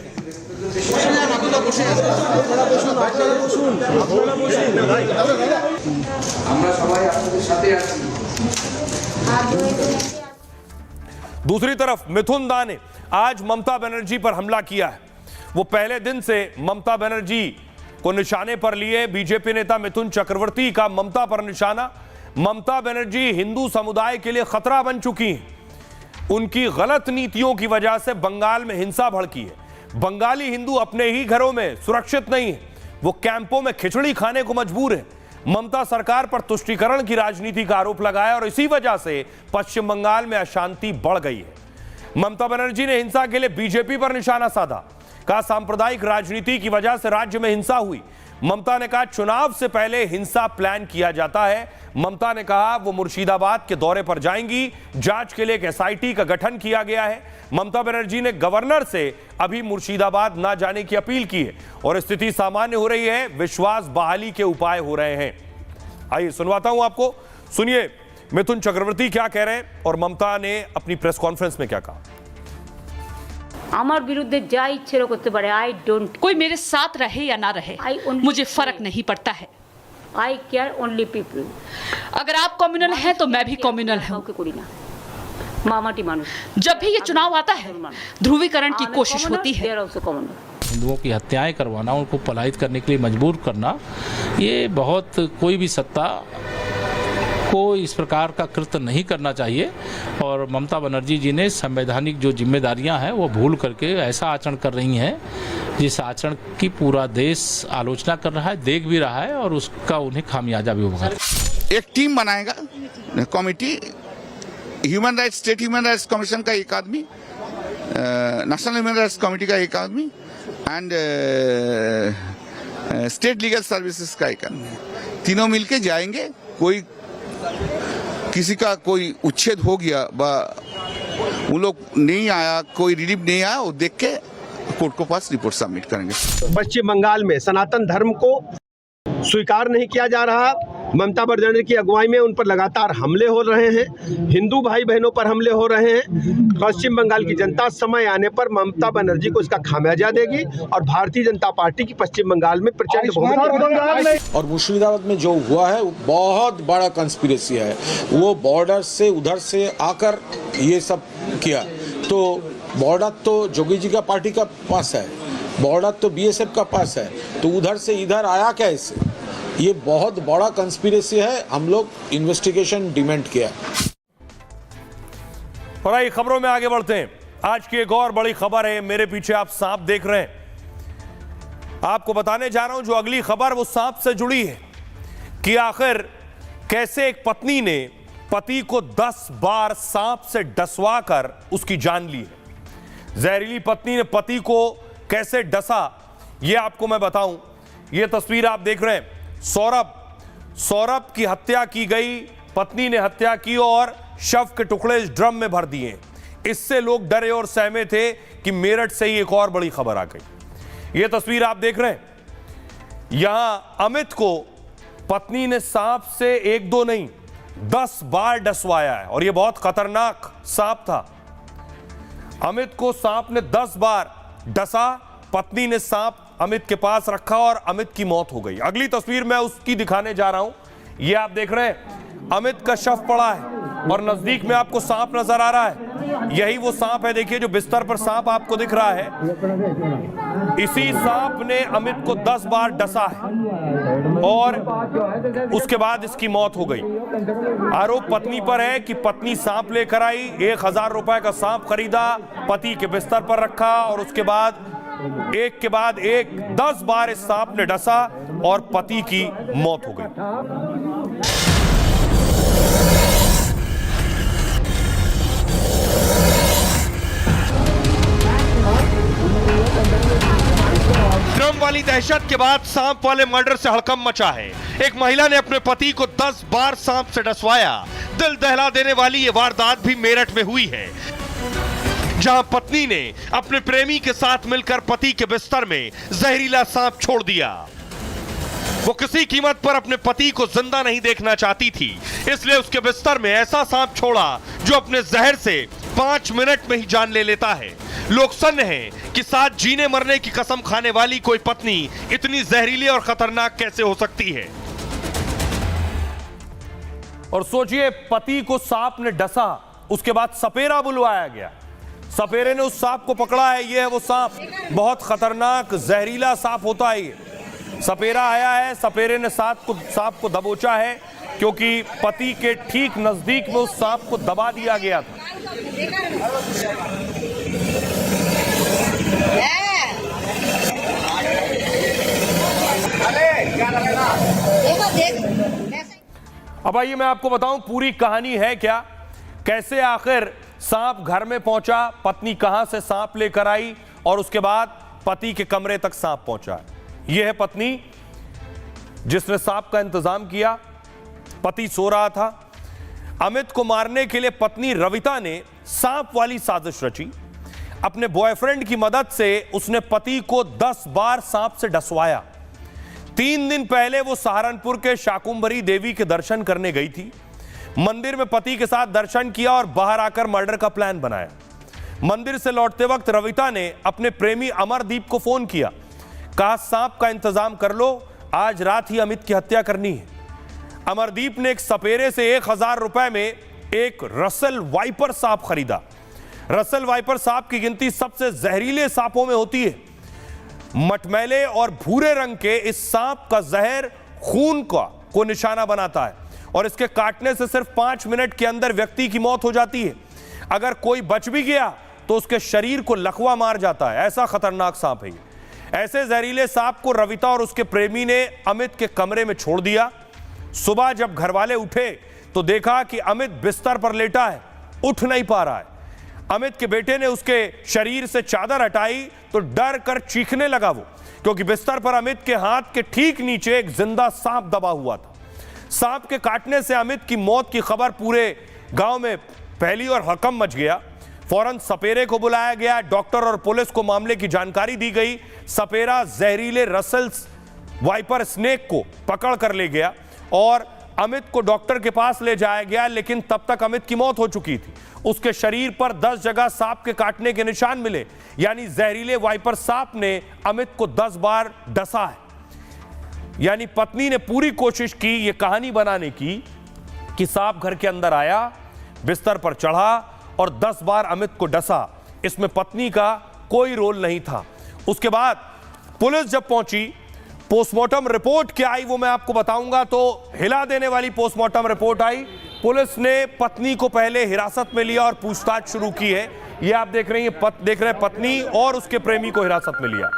दूसरी तरफ मिथुन दा ने आज ममता बनर्जी पर हमला किया है। वो पहले दिन से ममता बनर्जी को निशाने पर लिए बीजेपी नेता मिथुन चक्रवर्ती का ममता पर निशाना। ममता बनर्जी हिंदू समुदाय के लिए खतरा बन चुकी हैं। उनकी गलत नीतियों की वजह से बंगाल में हिंसा भड़की है। बंगाली हिंदू अपने ही घरों में सुरक्षित नहीं है, वो कैंपों में खिचड़ी खाने को मजबूर है। ममता सरकार पर तुष्टीकरण की राजनीति का आरोप लगाया और इसी वजह से पश्चिम बंगाल में अशांति बढ़ गई है। ममता बनर्जी ने हिंसा के लिए बीजेपी पर निशाना साधा, कहा सांप्रदायिक राजनीति की वजह से राज्य में हिंसा हुई। ममता ने कहा चुनाव से पहले हिंसा प्लान किया जाता है। ममता ने कहा वो मुर्शिदाबाद के दौरे पर जाएंगी, जांच के लिए एक एसआईटी का गठन किया गया है। ममता बनर्जी ने गवर्नर से अभी मुर्शिदाबाद ना जाने की अपील की है और स्थिति सामान्य हो रही है, विश्वास बहाली के उपाय हो रहे हैं। आइए सुनवाता हूं आपको, सुनिए मिथुन चक्रवर्ती क्या कह रहे हैं और ममता ने अपनी प्रेस कॉन्फ्रेंस में क्या कहा। আমার বিরুদ্ধে যা ইচ্ছে করতে পারে, आई डोंट, कोई मेरे साथ रहे या ना रहे मुझे फर्क नहीं पड़ता है। आई केयर ओनली पीपल। अगर आप कम्युनल हैं तो मैं भी कम्युनल हूँ। मामाटी मानुष जब भी ये चुनाव आता है ध्रुवीकरण की कोशिश होती है। हिंदुओं की हत्याएं करवाना, उनको पलायित करने के लिए मजबूर करना, ये बहुत कोई भी सत्ता को इस प्रकार का कृत्य नहीं करना चाहिए। और ममता बनर्जी जी ने संवैधानिक जो जिम्मेदारियां हैं वो भूल करके ऐसा आचरण कर रही हैं जिस आचरण की पूरा देश आलोचना कर रहा है, देख भी रहा है और उसका उन्हें खामियाजा भी होगा। एक टीम बनाएगा committee, human rights, state human rights commission का एक आदमी, नेशनल ह्यूमन राइट्स कमेटी का एक आदमी एंड स्टेट लीगल सर्विसेज का एक आदमी, तीनों मिलके जाएंगे। कोई किसी का कोई उच्छेद हो गया, उन लोग नहीं आया, कोई रिलीफ नहीं आया, वो देख के कोर्ट को पास रिपोर्ट सबमिट करेंगे। पश्चिम बंगाल में सनातन धर्म को स्वीकार नहीं किया जा रहा। ममता बनर्जी की अगुवाई में उन पर लगातार हमले हो रहे हैं, हिंदू भाई बहनों पर हमले हो रहे हैं। पश्चिम बंगाल की जनता समय आने पर ममता बनर्जी को इसका खामियाजा देगी और भारतीय जनता पार्टी की पश्चिम बंगाल में प्रचंड बहुमत। और मुर्शिदाबाद में जो हुआ है वो बहुत बड़ा कंस्पिरेसी है। वो बॉर्डर से उधर से आकर ये सब किया, तो बॉर्डर तो जोगी जी का पार्टी का पास है, बॉर्डर तो बीएसएफ का पास है, तो उधर से इधर आया कैसे? ये बहुत बड़ा कंस्पिरेसी है। हम लोग इन्वेस्टिगेशन डिमांड किया। और आइए खबरों में आगे बढ़ते हैं। आज की एक और बड़ी खबर है, मेरे पीछे आप सांप देख रहे हैं। आपको बताने जा रहा हूं जो अगली खबर वो सांप से जुड़ी है कि आखिर कैसे एक पत्नी ने पति को 10 बार सांप से डसवा कर उसकी जान ली है। जहरीली पत्नी ने पति को कैसे डसा ये आपको मैं बताऊं। ये तस्वीर आप देख रहे हैं, सौरभ की हत्या की गई, पत्नी ने हत्या की और शव के टुकड़े ड्रम में भर दिए। इससे लोग डरे और सहमे थे कि मेरठ से ही एक और बड़ी खबर आ गई। यह तस्वीर आप देख रहे हैं, यहां अमित को पत्नी ने सांप से 1-2 नहीं 10 बार डसवाया है और यह बहुत खतरनाक सांप था। अमित को सांप ने 10 बार डसा, पत्नी ने सांप अमित के पास रखा और अमित की मौत हो गई। अगली तस्वीर मैं उसकी दिखाने जा रहा हूं। ये आप देख रहे हैं, अमित का शव पड़ा है और नजदीक में आपको सांप नजर आ रहा है। यही वो सांप है, देखिए जो बिस्तर पर सांप आपको दिख रहा है, इसी सांप ने अमित को 10 बार डसा है और उसके बाद इसकी मौत हो गई। आरोप पत्नी पर है कि पत्नी सांप लेकर आई, 1000 रुपए का सांप खरीदा, पति के बिस्तर पर रखा और उसके बाद एक के बाद एक 10 बार इस सांप ने डसा और पति की मौत हो गई। ड्रम वाली दहशत के बाद सांप वाले मर्डर से हड़कंप मचा है। एक महिला ने अपने पति को 10 बार सांप से डसवाया। दिल दहला देने वाली ये वारदात भी मेरठ में हुई है, जहां पत्नी ने अपने प्रेमी के साथ मिलकर पति के बिस्तर में जहरीला सांप छोड़ दिया। वो किसी कीमत पर अपने पति को जिंदा नहीं देखना चाहती थी, इसलिए उसके बिस्तर में ऐसा सांप छोड़ा जो अपने जहर से 5 मिनट में ही जान ले लेता है। लोग सन्न हैं कि साथ जीने मरने की कसम खाने वाली कोई पत्नी इतनी जहरीली और खतरनाक कैसे हो सकती है। और सोचिए, पति को सांप ने डसा उसके बाद सपेरा बुलवाया गया। सपेरे ने उस सांप को पकड़ा है। ये है वो सांप, बहुत खतरनाक जहरीला सांप होता है ये। सपेरा आया है, सपेरे ने सांप को दबोचा है क्योंकि पति के ठीक नजदीक में उस सांप को दबा दिया गया था। अब आइए मैं आपको बताऊं पूरी कहानी है क्या, कैसे आखिर सांप घर में पहुंचा, पत्नी कहां से सांप लेकर आई और उसके बाद पति के कमरे तक सांप पहुंचा। यह है पत्नी जिसने सांप का इंतजाम किया। पति सो रहा था। अमित को मारने के लिए पत्नी रविता ने सांप वाली साजिश रची। अपने बॉयफ्रेंड की मदद से उसने पति को 10 बार सांप से डसवाया। 3 दिन पहले वो सहारनपुर के शाकुंभरी देवी के दर्शन करने गई थी। मंदिर में पति के साथ दर्शन किया और बाहर आकर मर्डर का प्लान बनाया। मंदिर से लौटते वक्त रविता ने अपने प्रेमी अमरदीप को फोन किया, कहा सांप का इंतजाम कर लो, आज रात ही अमित की हत्या करनी है। अमरदीप ने एक सपेरे से 1000 रुपए में एक रसल वाइपर सांप खरीदा। रसल वाइपर सांप की गिनती सबसे जहरीले सांपों में होती है। मटमैले और भूरे रंग के इस सांप का जहर खून को निशाना बनाता है और इसके काटने से सिर्फ 5 मिनट के अंदर व्यक्ति की मौत हो जाती है। अगर कोई बच भी गया तो उसके शरीर को लकवा मार जाता है। ऐसा खतरनाक सांप है ये। ऐसे जहरीले सांप को रविता और उसके प्रेमी ने अमित के कमरे में छोड़ दिया। सुबह जब घरवाले उठे तो देखा कि अमित बिस्तर पर लेटा है, उठ नहीं पा रहा है। अमित के बेटे ने उसके शरीर से चादर हटाई तो डर कर चीखने लगा वो, क्योंकि बिस्तर पर अमित के हाथ के ठीक नीचे एक जिंदा सांप दबा हुआ था। सांप के काटने से अमित की मौत की खबर पूरे गांव में फैली और हड़कंप मच गया। फौरन सपेरे को बुलाया गया। डॉक्टर और पुलिस को मामले की जानकारी दी गई। सपेरा जहरीले रसल वाइपर स्नेक को पकड़ कर ले गया और अमित को डॉक्टर के पास ले जाया गया, लेकिन तब तक अमित की मौत हो चुकी थी। उसके शरीर पर 10 जगह सांप के काटने के निशान मिले, यानी जहरीले वाइपर सांप ने अमित को 10 बार डसा है। यानी पत्नी ने पूरी कोशिश की ये कहानी बनाने की कि सांप घर के अंदर आया, बिस्तर पर चढ़ा और 10 बार अमित को डसा। इसमें पत्नी का कोई रोल नहीं था। उसके बाद पुलिस जब पहुंची, पोस्टमार्टम रिपोर्ट क्या आई वो मैं आपको बताऊंगा। तो हिला देने वाली पोस्टमार्टम रिपोर्ट आई। पुलिस ने पत्नी को पहले हिरासत में लिया और पूछताछ शुरू की है। ये आप देख रहे हैं पत्नी और उसके प्रेमी को हिरासत में लिया।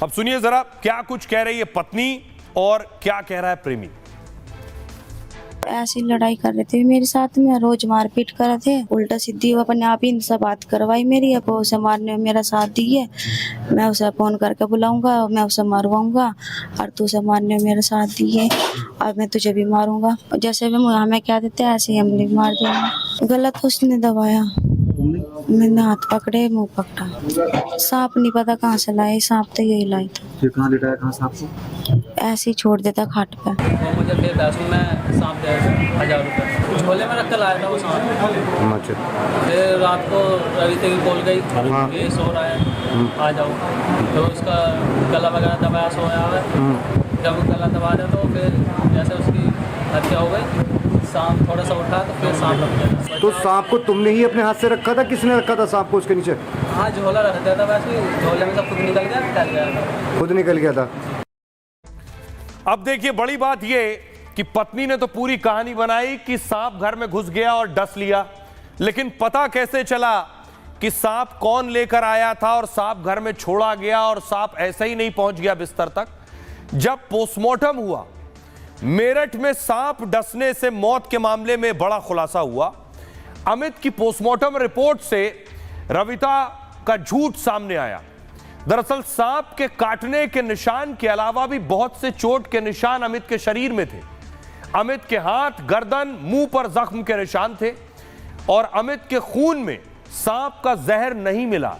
अब सुनिए जरा क्या कुछ कह रही है पत्नी और क्या कह रहा है प्रेमी। ऐसी लड़ाई कर रहे थे मेरे साथ में, रोज मारपीट कर रहे थे, उल्टा सीधी वो अपने आप ही इनसे बात करवाई मेरी। अब उसे मारने में मेरा साथ दिए, मैं उसे फोन करके बुलाऊंगा, मैं उसे मारवाऊंगा और तू उसे मारने में मेरा साथ दिए और मैं तुझे भी मारूंगा। जैसे भी हमें क्या देते हैं ऐसे ही हम भी मार देंगे। गलत उसने दबाया, मैंने हाथ पकड़े, मुंह पकड़ा। सांप नहीं पता कहाँ से लाए, सांप तो यही लाई था। कहाँ लेटाया, कहाँ सांप को? ऐसे ही छोड़ देता खाट पे। वो मुझे फिर पैसों में सांप दे 1000 रुपये झोले में रख कर लाया था वो सांप। फिर रात को रविता की कॉल गई, ये सो रहा है आ जाओ। तो उसका गला वगैरह दबाया, सोया है। जब गला दबा दिया तो फिर जैसे उसकी हत्या हो गई। सांप थोड़ा सा उठा तो फिर सांप लग गया। तो सांप को तुमने ही अपने हाथ से रखा था, किसने रखा था सांप को उसके नीचे? हाँ, झोला रख दिया था, वैसे झोले में सब खुद निकल गया, निकल गया, खुद निकल गया था। अब देखिए बड़ी बात यह कि पत्नी ने तो पूरी कहानी बनाई कि सांप घर में घुस गया और डस लिया, लेकिन पता कैसे चला कि सांप कौन लेकर आया था और सांप घर में छोड़ा गया और सांप ऐसे ही नहीं पहुंच गया बिस्तर तक। जब पोस्टमार्टम हुआ, मेरठ में सांप डसने से मौत के मामले में बड़ा खुलासा हुआ। अमित की पोस्टमार्टम रिपोर्ट से रविता का झूठ सामने आया। दरअसल सांप के काटने के निशान के अलावा भी बहुत से चोट के निशान अमित के शरीर में थे। अमित के हाथ, गर्दन, मुंह पर जख्म के निशान थे और अमित के खून में सांप का जहर नहीं मिला।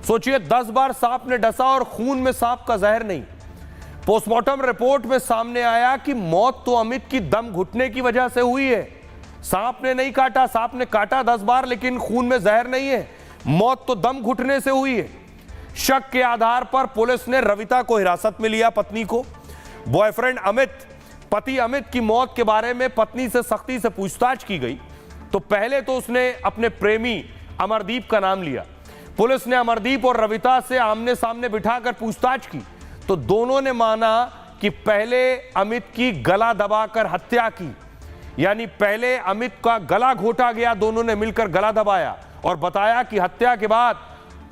सोचिए, 10 बार सांप ने डसा और खून में सांप का जहर नहीं। पोस्टमार्टम रिपोर्ट में सामने आया कि मौत तो अमित की दम घुटने की वजह से हुई है। सांप ने नहीं काटा, सांप ने काटा 10 बार लेकिन खून में जहर नहीं है, मौत तो दम घुटने से हुई है। शक के आधार पर पुलिस ने रविता को हिरासत में लिया, पत्नी को। बॉयफ्रेंड अमित, पति अमित की मौत के बारे में पत्नी से सख्ती से पूछताछ की गई तो पहले तो उसने अपने प्रेमी अमरदीप का नाम लिया। पुलिस ने अमरदीप और रविता से आमने सामने बिठाकर पूछताछ की तो दोनों ने माना कि पहले अमित की गला दबाकर हत्या की, यानी पहले अमित का गला घोटा गया, दोनों ने मिलकर गला दबाया और बताया कि हत्या के बाद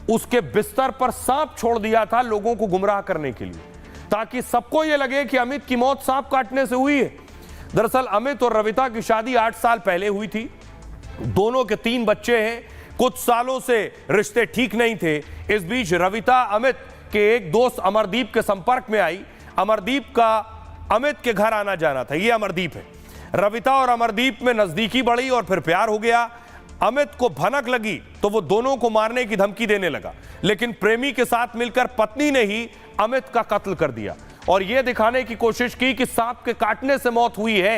उसके बिस्तर पर सांप छोड़ दिया था लोगों को गुमराह करने के लिए, ताकि सबको यह लगे कि अमित की मौत सांप काटने से हुई है। दरअसल अमित और रविता की शादी 8 साल पहले हुई थी, दोनों के 3 बच्चे हैं। कुछ सालों से रिश्ते ठीक नहीं थे। इस बीच रविता अमित के एक दोस्त अमरदीप के संपर्क में आई। अमरदीप का अमित के घर आना जाना था, ये अमरदीप है। रविता और अमरदीप में नजदीकी बढ़ी और फिर प्यार हो गया। अमित को भनक लगी तो वो दोनों को मारने की धमकी देने लगा, लेकिन प्रेमी के साथ मिलकर पत्नी ने ही अमित का कत्ल कर दिया और यह दिखाने की कोशिश की कि सांप के काटने से मौत हुई है।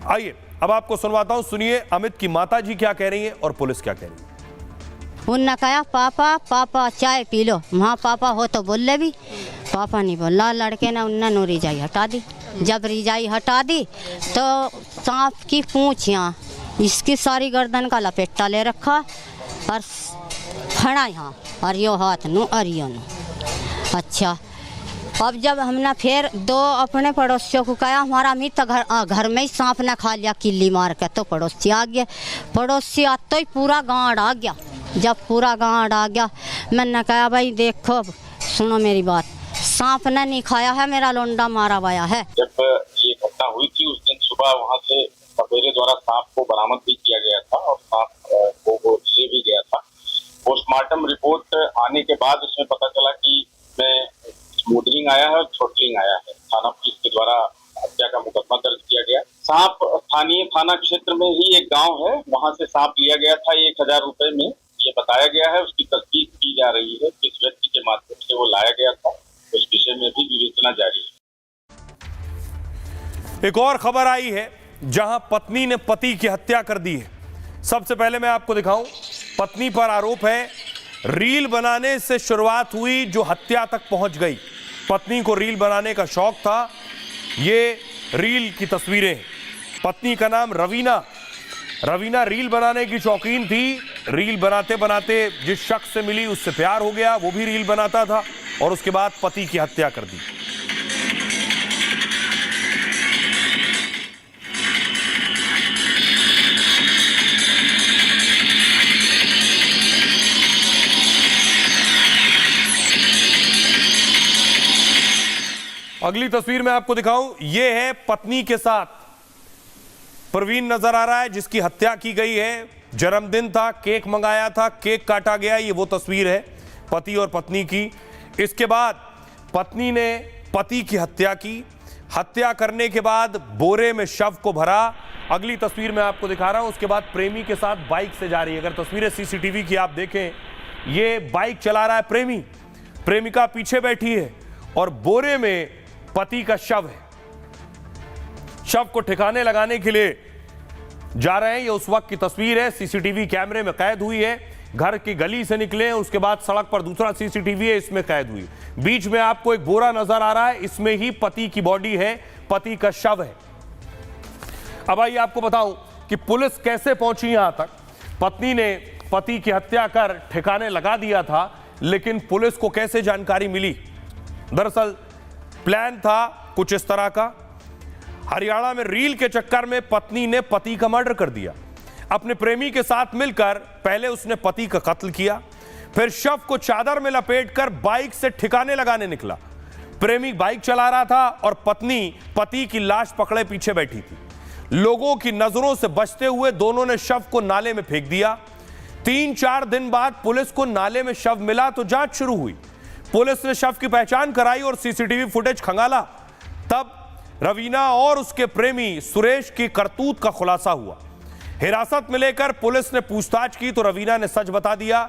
आइए अब आपको सुनवाता हूं, सुनिए अमित की माताजी क्या कह रही है और पुलिस क्या कह रही है। उनने कहा पापा पापा चाय पी लो, वहाँ पापा हो तो बोल ले भी, पापा नहीं बोला। लड़के ने उन्होंने रिजाई हटा दी। जब रिजाई हटा दी तो सांप की पूंछ यहाँ, इसकी सारी गर्दन का लपेटा ले रखा और फड़ा यहाँ और यो हाथ नू और यो नू। अच्छा, अब जब हमने फिर 2 अपने पड़ोसियों को कहा हमारा अमित घर में ही सांप ने खा लिया किल्ली मार के, तो पड़ोसी आ गया। पड़ोसी आते ही पूरा गाँव आ गया। जब पूरा गाँव आ गया मैंने कहा भाई देखो सुनो मेरी बात, सांप ने नहीं खाया है, मेरा लोंडा मारा हुआ है। जब ये घटना हुई थी उस दिन सुबह वहाँ से सपेरे द्वारा सांप को बरामद भी किया गया था और सांप को ले भी गया था। पोस्टमार्टम रिपोर्ट आने के बाद उसमें पता चला कि इसमें स्मूदलिंग आया है और थ्रोटलिंग आया है। थाना पुलिस के द्वारा हत्या का मुकदमा दर्ज किया गया। सांप स्थानीय थाना क्षेत्र में ही एक गांव है, वहां से सांप लिया गया था 1000 रुपए में, ये बताया गया है। उसकी तस्दीक की जा रही है, किस व्यक्ति के माध्यम से वो लाया गया था, उस विषय में भी विवेचना जारी है। एक और खबर आई है जहां पत्नी ने पति की हत्या कर दी है। सबसे पहले मैं आपको दिखाऊं, पत्नी पर आरोप है रील बनाने से शुरुआत हुई जो हत्या तक पहुंच गई। पत्नी को रील बनाने का शौक था। ये रील की तस्वीरें, पत्नी का नाम रवीना। रवीना रील बनाने की शौकीन थी। रील बनाते बनाते जिस शख्स से मिली उससे प्यार हो गया, वो भी रील बनाता था और उसके बाद पति की हत्या कर दी। अगली तस्वीर मैं आपको दिखाऊं, यह है पत्नी के साथ प्रवीण नजर आ रहा है जिसकी हत्या की गई है। जन्मदिन था, केक मंगाया था, केक काटा गया। ये वो तस्वीर है पति और पत्नी की। इसके बाद पत्नी ने पति की हत्या की। हत्या करने के बाद बोरे में शव को भरा। अगली तस्वीर मैं आपको दिखा रहा हूं, उसके बाद प्रेमी के साथ बाइक से जा रही है। अगर तस्वीरें सीसीटीवी की आप देखें, ये बाइक चला रहा है प्रेमी, प्रेमिका पीछे बैठी है और बोरे में पति का शव है। शव को ठिकाने लगाने के लिए जा रहे हैं। ये उस वक्त की तस्वीर है, सीसीटीवी कैमरे में कैद हुई है। घर की गली से निकले, उसके बाद सड़क पर दूसरा सीसीटीवी है, इसमें कैद हुई। बीच में आपको एक बोरा नजर आ रहा है, इसमें ही पति की बॉडी है, पति का शव है। अब आइए आपको बताऊं कि पुलिस कैसे पहुंची यहां तक। पत्नी ने पति की हत्या कर ठिकाने लगा दिया था, लेकिन पुलिस को कैसे जानकारी मिली? दरअसल प्लान था कुछ इस तरह का। हरियाणा में रील के चक्कर में पत्नी ने पति का मर्डर कर दिया। अपने प्रेमी के साथ मिलकर पहले उसने पति का कत्ल किया, फिर शव को चादर में लपेटकर बाइक से ठिकाने लगाने निकला। प्रेमी बाइक चला रहा था और पत्नी पति की लाश पकड़े पीछे बैठी थी। लोगों की नजरों से बचते हुए दोनों ने शव को नाले में फेंक दिया। 3-4 दिन बाद पुलिस को नाले में शव मिला तो जांच शुरू हुई। पुलिस ने शव की पहचान कराई और सीसीटीवी फुटेज खंगाला। तब रवीना और उसके प्रेमी सुरेश की करतूत का खुलासा हुआ। हिरासत में लेकर पुलिस ने पूछताछ की तो रवीना ने सच बता दिया।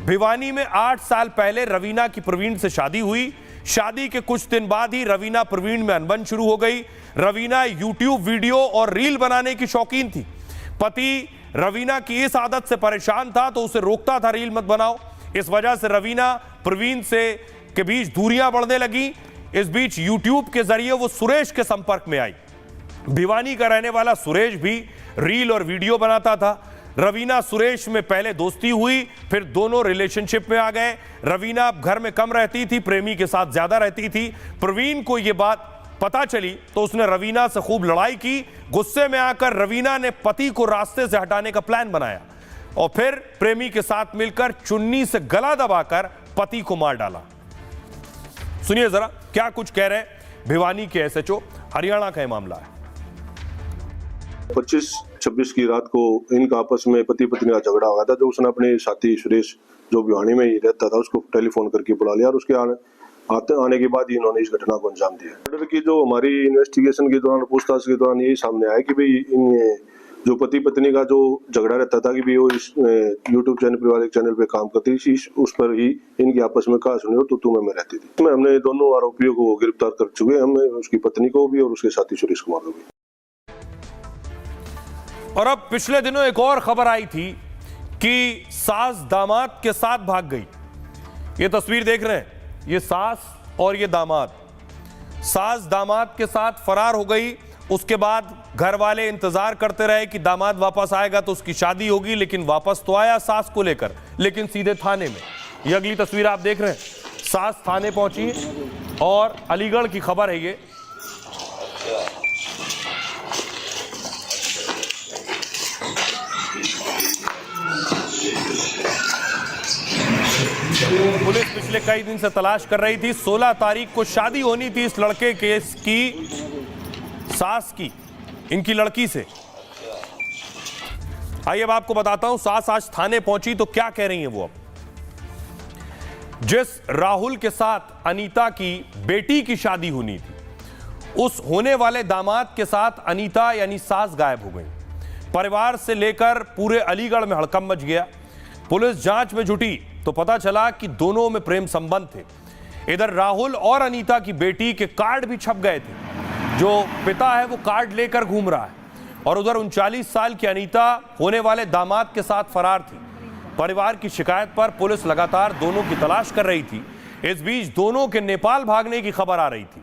भिवानी में 8 साल पहले रवीना की प्रवीण से शादी हुई। शादी के कुछ दिन बाद ही रवीना प्रवीण में अनबन शुरू हो गई। रवीना यूट्यूब वीडियो और रील बनाने की शौकीन थी। पति रवीना की इस आदत से परेशान था तो उसे रोकता था, रील मत बनाओ। इस वजह से रवीना प्रवीण से के बीच दूरियां बढ़ने लगी। इस बीच यूट्यूब के जरिए वो सुरेश के संपर्क में आई। भिवानी का रहने वाला सुरेश भी रील और वीडियो बनाता था। रवीना सुरेश में पहले दोस्ती हुई, फिर दोनों रिलेशनशिप में आ गए। रवीना घर में कम रहती थी, प्रेमी के साथ ज्यादा रहती थी। प्रवीण को यह बात पता चली तो उसने रवीना से खूब लड़ाई की। गुस्से में आकर रवीना ने पति को रास्ते से हटाने का प्लान बनाया और फिर प्रेमी के साथ मिलकर चुन्नी से गला दबाकर पति को मार डाला। सुनिए जरा क्या कुछ कह रहे हैं भिवानी के एसएचओ। हरियाणा का यह मामला है। 25-26 की रात को इनका आपस में पति पत्नी का झगड़ा हो गया था। जो उसने अपने साथी सुरेश जो भिवानी में ही रहता था उसको टेलीफोन करके बुला लिया और उसके आने के बाद ही इन्होंने इस घटना को अंजाम दिया। मर्डर की जो हमारी इन्वेस्टिगेशन के दौरान, पूछताछ के दौरान यही सामने आया कि भाई इन जो पति पत्नी का जो झगड़ा रहता था कि भाई वो इस यूट्यूब चैनल पारिवारिक चैनल पे काम करती थी, उस पर ही इनकी आपस में कहा सुनी तो तुम्हें में रहती थी। इसमें हमने दोनों आरोपियों को गिरफ्तार कर चुके हैं, हमें उसकी पत्नी को भी और उसके साथी सुरेश कुमार को भी। और अब पिछले दिनों एक और खबर आई थी कि सास दामाद के साथ भाग गई। ये तस्वीर देख रहे हैं, ये सास और ये दामाद। सास दामाद के साथ फरार हो गई। उसके बाद घर वाले इंतजार करते रहे कि दामाद वापस आएगा तो उसकी शादी होगी, लेकिन वापस तो आया सास को लेकर, लेकिन सीधे थाने में। ये अगली तस्वीर आप देख रहे हैं, सास थाने पहुंची और अलीगढ़ की खबर है ये। पुलिस पिछले कई दिन से तलाश कर रही थी। 16 तारीख को शादी होनी थी इस लड़के के की सास की, इनकी लड़की से। आइए अब आपको बताता हूं सास आज थाने पहुंची तो क्या कह रही हैं वो। अब जिस राहुल के साथ अनीता की बेटी की शादी होनी थी, उस होने वाले दामाद के साथ अनीता यानी सास गायब हो गई। परिवार से लेकर पूरे अलीगढ़ में हड़कंप मच गया। पुलिस जांच में जुटी तो पता चला कि दोनों में प्रेम संबंध थे। इधर राहुल और अनीता की बेटी के कार्ड भी छप गए थे। जो पिता है वो कार्ड लेकर घूम रहा है और उधर 39 साल की अनीता होने वाले दामाद के साथ फरार थी। परिवार की शिकायत पर पुलिस लगातार दोनों की तलाश कर रही थी। इस बीच दोनों के नेपाल भागने की खबर आ रही थी।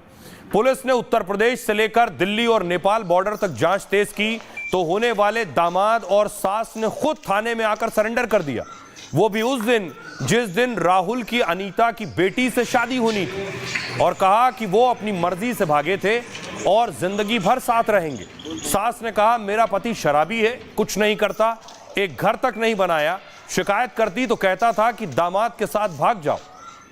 पुलिस ने उत्तर प्रदेश से लेकर दिल्ली और नेपाल बॉर्डर तक जांच तेज की तो होने वाले दामाद और सास ने खुद थाने में आकर सरेंडर कर दिया। वो भी उस दिन जिस दिन राहुल की अनीता की बेटी से शादी होनी थी, और कहा कि वो अपनी मर्जी से भागे थे और जिंदगी भर साथ रहेंगे। सास ने कहा मेरा पति शराबी है, कुछ नहीं करता, एक घर तक नहीं बनाया। शिकायत करती तो कहता था कि दामाद के साथ भाग जाओ।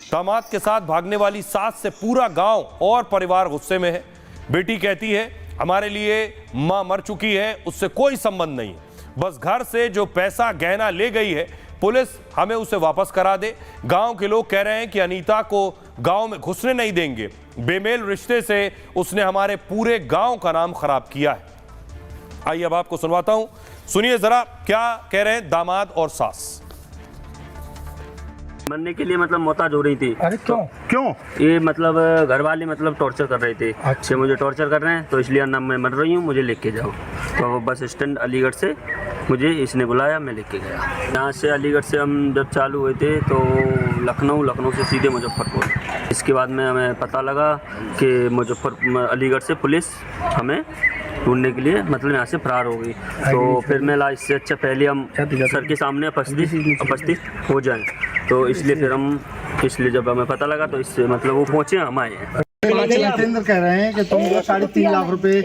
दामाद के साथ भागने वाली सास से पूरा गांव और परिवार गुस्से में है। बेटी कहती है हमारे लिए मां मर चुकी है, उससे कोई संबंध नहीं है, बस घर से जो पैसा गहना ले गई है पुलिस हमें उसे वापस करा दे। गांव के लोग कह रहे हैं कि अनीता को गांव में घुसने नहीं देंगे। बेमेल रिश्ते से उसने हमारे पूरे गांव का नाम खराब किया है। आइए अब आपको सुनवाता हूं, सुनिए जरा क्या कह रहे हैं दामाद और सास। मरने के लिए मतलब मोहताज हो रही थी। अरे क्यों ये मतलब घर वाले मतलब टॉर्चर कर रहे थे। अच्छा। मुझे टॉर्चर कर रहे हैं तो इसलिए ना मैं मर रही हूँ, मुझे लेके जाओ। तो बस स्टैंड अलीगढ़ से मुझे इसने बुलाया, मैं लेके गया। यहाँ से अलीगढ़ से हम जब चालू हुए थे तो लखनऊ से सीधे मुजफ्फरपुर। इसके बाद में हमें पता लगा कि अलीगढ़ से पुलिस हमें ढूंढने के लिए मतलब यहाँ से फरार हो गई। तो फिर मैं इससे अच्छा पहले हम सर के सामने उपस्थित हो जाएं, तो इसलिए जब हमें पता लगा तो इससे मतलब वो पहुँचे, हम आए हैं। जितेंद्र कह रहे हैं कि तुम 3.5 लाख रुपए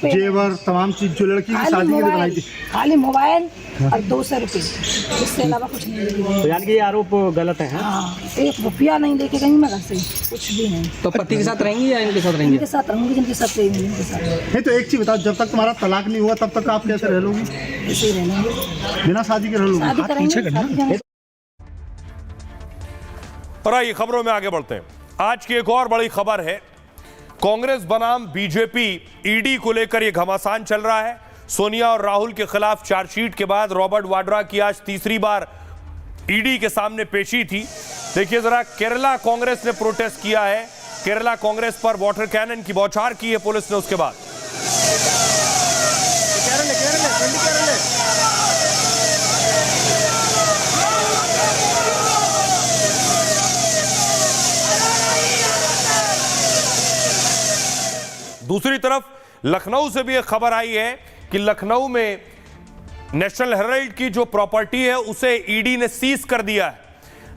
जेवर तमाम चीज जो लड़की की शादी के लिए बनाई थी, खाली मोबाइल और 200 रुपये, इसके अलावा कुछ नहीं। तो यानी कि ये आरोप गलत है। हाँ, 1 रुपया नहीं लेके गई मैं घर से, कुछ भी नहीं। तो पति के साथ रहेंगी या इनके साथ रहेंगी? इनके साथ रहूंगी, जिनके साथ रहेंगी इनके साथ। नहीं तो एक चीज बताओ, जब तक तुम्हारा तलाक नहीं हुआ तब तक आप कैसे रह लोगी? ऐसे ही रहेंगे, बिना शादी के रह लोगी। और आइए खबरों में आगे बढ़ते हैं। आज की एक और बड़ी खबर है, कांग्रेस बनाम बीजेपी ईडी को लेकर यह घमासान चल रहा है। सोनिया और राहुल के खिलाफ चार्जशीट के बाद रॉबर्ट वाड्रा की आज तीसरी बार ईडी के सामने पेशी थी। देखिए जरा, केरला कांग्रेस ने प्रोटेस्ट किया है केरला कांग्रेस पर वाटर कैनन की बौछार की है पुलिस ने उसके बाद। दूसरी तरफ लखनऊ से भी एक खबर आई है कि लखनऊ में नेशनल हेराल्ड की जो प्रॉपर्टी है उसे ईडी ने सीज कर दिया है।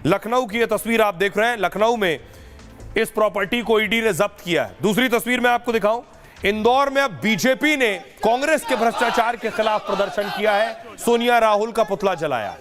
लखनऊ की यह तस्वीर आप देख रहे हैं, लखनऊ में इस प्रॉपर्टी को ईडी ने जब्त किया है। दूसरी तस्वीर मैं आपको दिखाऊं, इंदौर में अब बीजेपी ने कांग्रेस के भ्रष्टाचार के खिलाफ प्रदर्शन किया है, सोनिया राहुल का पुतला जलाया।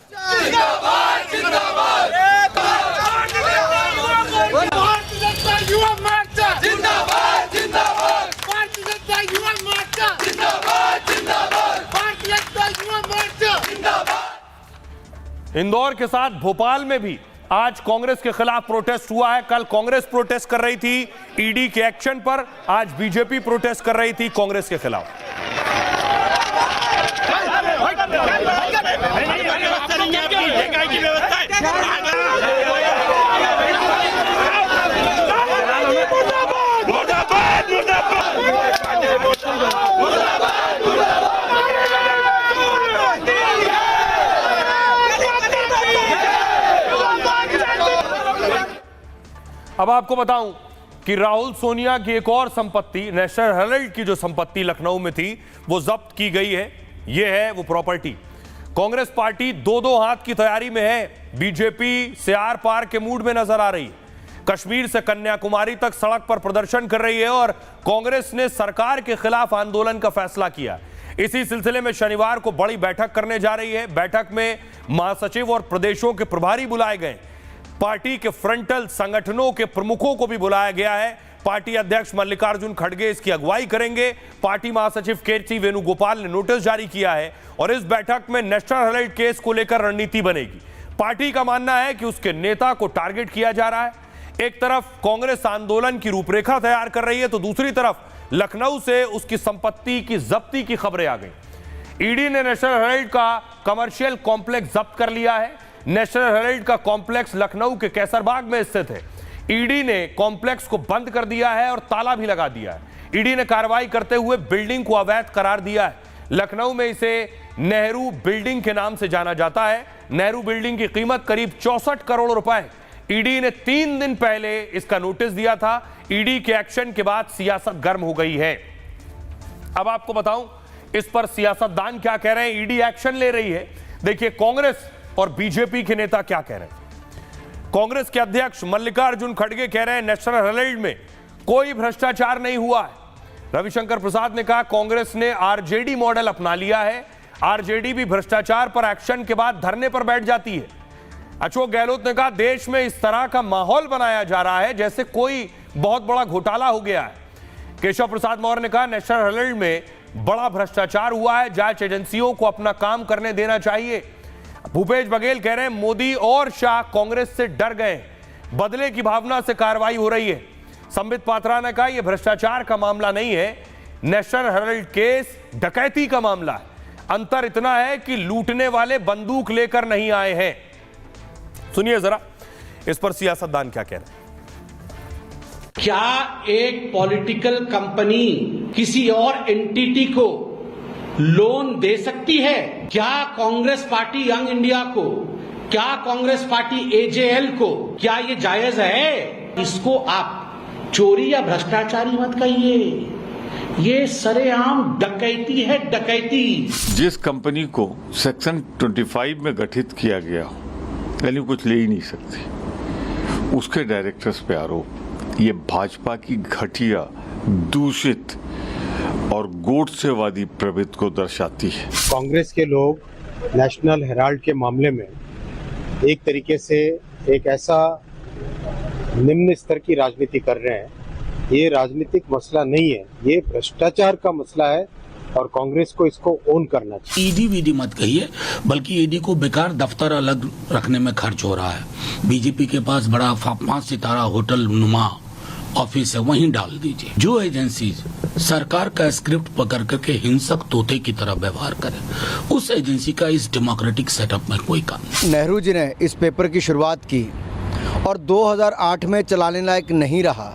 इंदौर के साथ भोपाल में भी आज कांग्रेस के खिलाफ प्रोटेस्ट हुआ है। कल कांग्रेस प्रोटेस्ट कर रही थी ईडी के एक्शन पर, आज बीजेपी प्रोटेस्ट कर रही थी कांग्रेस के खिलाफ। अब आपको बताऊं कि राहुल सोनिया की एक और संपत्ति, नेशनल हेराल्ड की जो संपत्ति लखनऊ में थी वो जब्त की गई है। ये है वो प्रॉपर्टी। कांग्रेस पार्टी दो हाथ की तैयारी में है। बीजेपी से आर पार के मूड में नजर आ रही है। कश्मीर से कन्याकुमारी तक सड़क पर प्रदर्शन कर रही है और कांग्रेस ने सरकार के खिलाफ आंदोलन का फैसला किया। इसी सिलसिले में शनिवार को बड़ी बैठक करने जा रही है। बैठक में महासचिव और प्रदेशों के प्रभारी बुलाए गए। पार्टी के फ्रंटल संगठनों के प्रमुखों को भी बुलाया गया है। पार्टी अध्यक्ष मल्लिकार्जुन खड़गे इसकी अगुवाई करेंगे। पार्टी महासचिव के.सी. वेणुगोपाल ने नोटिस जारी किया है और इस बैठक में नेशनल हेराल्ड केस को लेकर रणनीति बनेगी। पार्टी का मानना है कि उसके नेता को टारगेट किया जा रहा है। एक तरफ कांग्रेस आंदोलन की रूपरेखा तैयार कर रही है तो दूसरी तरफ लखनऊ से उसकी संपत्ति की जब्ती की खबरें आ गई। ईडी ने नेशनल हेराल्ड का कमर्शियल कॉम्प्लेक्स जब्त कर लिया है। नेशनल हेराल्ड का कॉम्प्लेक्स लखनऊ के कैसरबाग में स्थित है। ईडी ने कॉम्प्लेक्स को बंद कर दिया है और ताला भी लगा दिया है। ईडी ने कार्रवाई करते हुए बिल्डिंग को अवैध करार दिया है। लखनऊ में इसे नेहरू बिल्डिंग के नाम से जाना जाता है। नेहरू बिल्डिंग की कीमत करीब 64 करोड़ रुपए। ईडी ने 3 दिन पहले इसका नोटिस दिया था। ईडी के एक्शन के बाद सियासत गर्म हो गई है। अब आपको बताऊं इस पर सियासतदान क्या कह रहे हैं। ईडी एक्शन ले रही है। देखिए कांग्रेस और बीजेपी के नेता क्या कह रहे हैं। कांग्रेस के अध्यक्ष मल्लिकार्जुन खड़गे कह रहे हैं नेशनल हेराल्ड में कोई भ्रष्टाचार नहीं हुआ है। रविशंकर प्रसाद ने कहा कांग्रेस ने आरजेडी मॉडल अपना लिया है। आरजेडी भी भ्रष्टाचार पर एक्शन के बाद धरने पर बैठ जाती है। अशोक गहलोत ने कहा देश में इस तरह का माहौल बनाया जा रहा है जैसे कोई बहुत बड़ा घोटाला हो गया है। केशव प्रसाद मौर्य ने कहा नेशनल हेराल्ड में बड़ा भ्रष्टाचार हुआ है, जांच एजेंसियों को अपना काम करने देना चाहिए। भूपेश बघेल कह रहे हैं मोदी और शाह कांग्रेस से डर गए, बदले की भावना से कार्रवाई हो रही है। संबित पात्रा ने कहा यह भ्रष्टाचार का मामला नहीं है, नेशनल हेराल्ड केस डकैती का मामला है। अंतर इतना है कि लूटने वाले बंदूक लेकर नहीं आए हैं। सुनिए जरा इस पर सियासतदान क्या कह रहे हैं। क्या एक पॉलिटिकल कंपनी किसी और एंटिटी को लोन दे सकती है? क्या कांग्रेस पार्टी यंग इंडिया को, क्या कांग्रेस पार्टी एजेएल को, क्या ये जायज है? इसको आप चोरी या भ्रष्टाचारी मत कहिए, ये सरेआम डकैती है, डकैती। जिस कंपनी को सेक्शन 25 में गठित किया गया यानी कुछ ले ही नहीं सकती, उसके डायरेक्टर्स पे आरोप, ये भाजपा की घटिया, दूषित और गोडसेवादी प्रवृत्ति को दर्शाती है। कांग्रेस के लोग नेशनल हेराल्ड के मामले में एक तरीके से एक ऐसा निम्न स्तर की राजनीति कर रहे हैं। ये राजनीतिक मसला नहीं है, ये भ्रष्टाचार का मसला है और कांग्रेस को इसको ओन करना चाहिए। ईडी वीडी मत कहिए, बल्कि ईडी को बेकार दफ्तर अलग रखने में खर्च हो रहा है। बीजेपी के पास बड़ा 5 सितारा होटल नुमा ऑफिस है, वहीं डाल दीजिए। जो एजेंसी सरकार का स्क्रिप्ट पकड़ करके हिंसक तोते की तरह व्यवहार करे, उस एजेंसी का इस डेमोक्रेटिक सेटअप में कोई काम नहीं। नेहरू जी ने इस पेपर की शुरुआत की और 2008 में चलाने लायक नहीं रहा।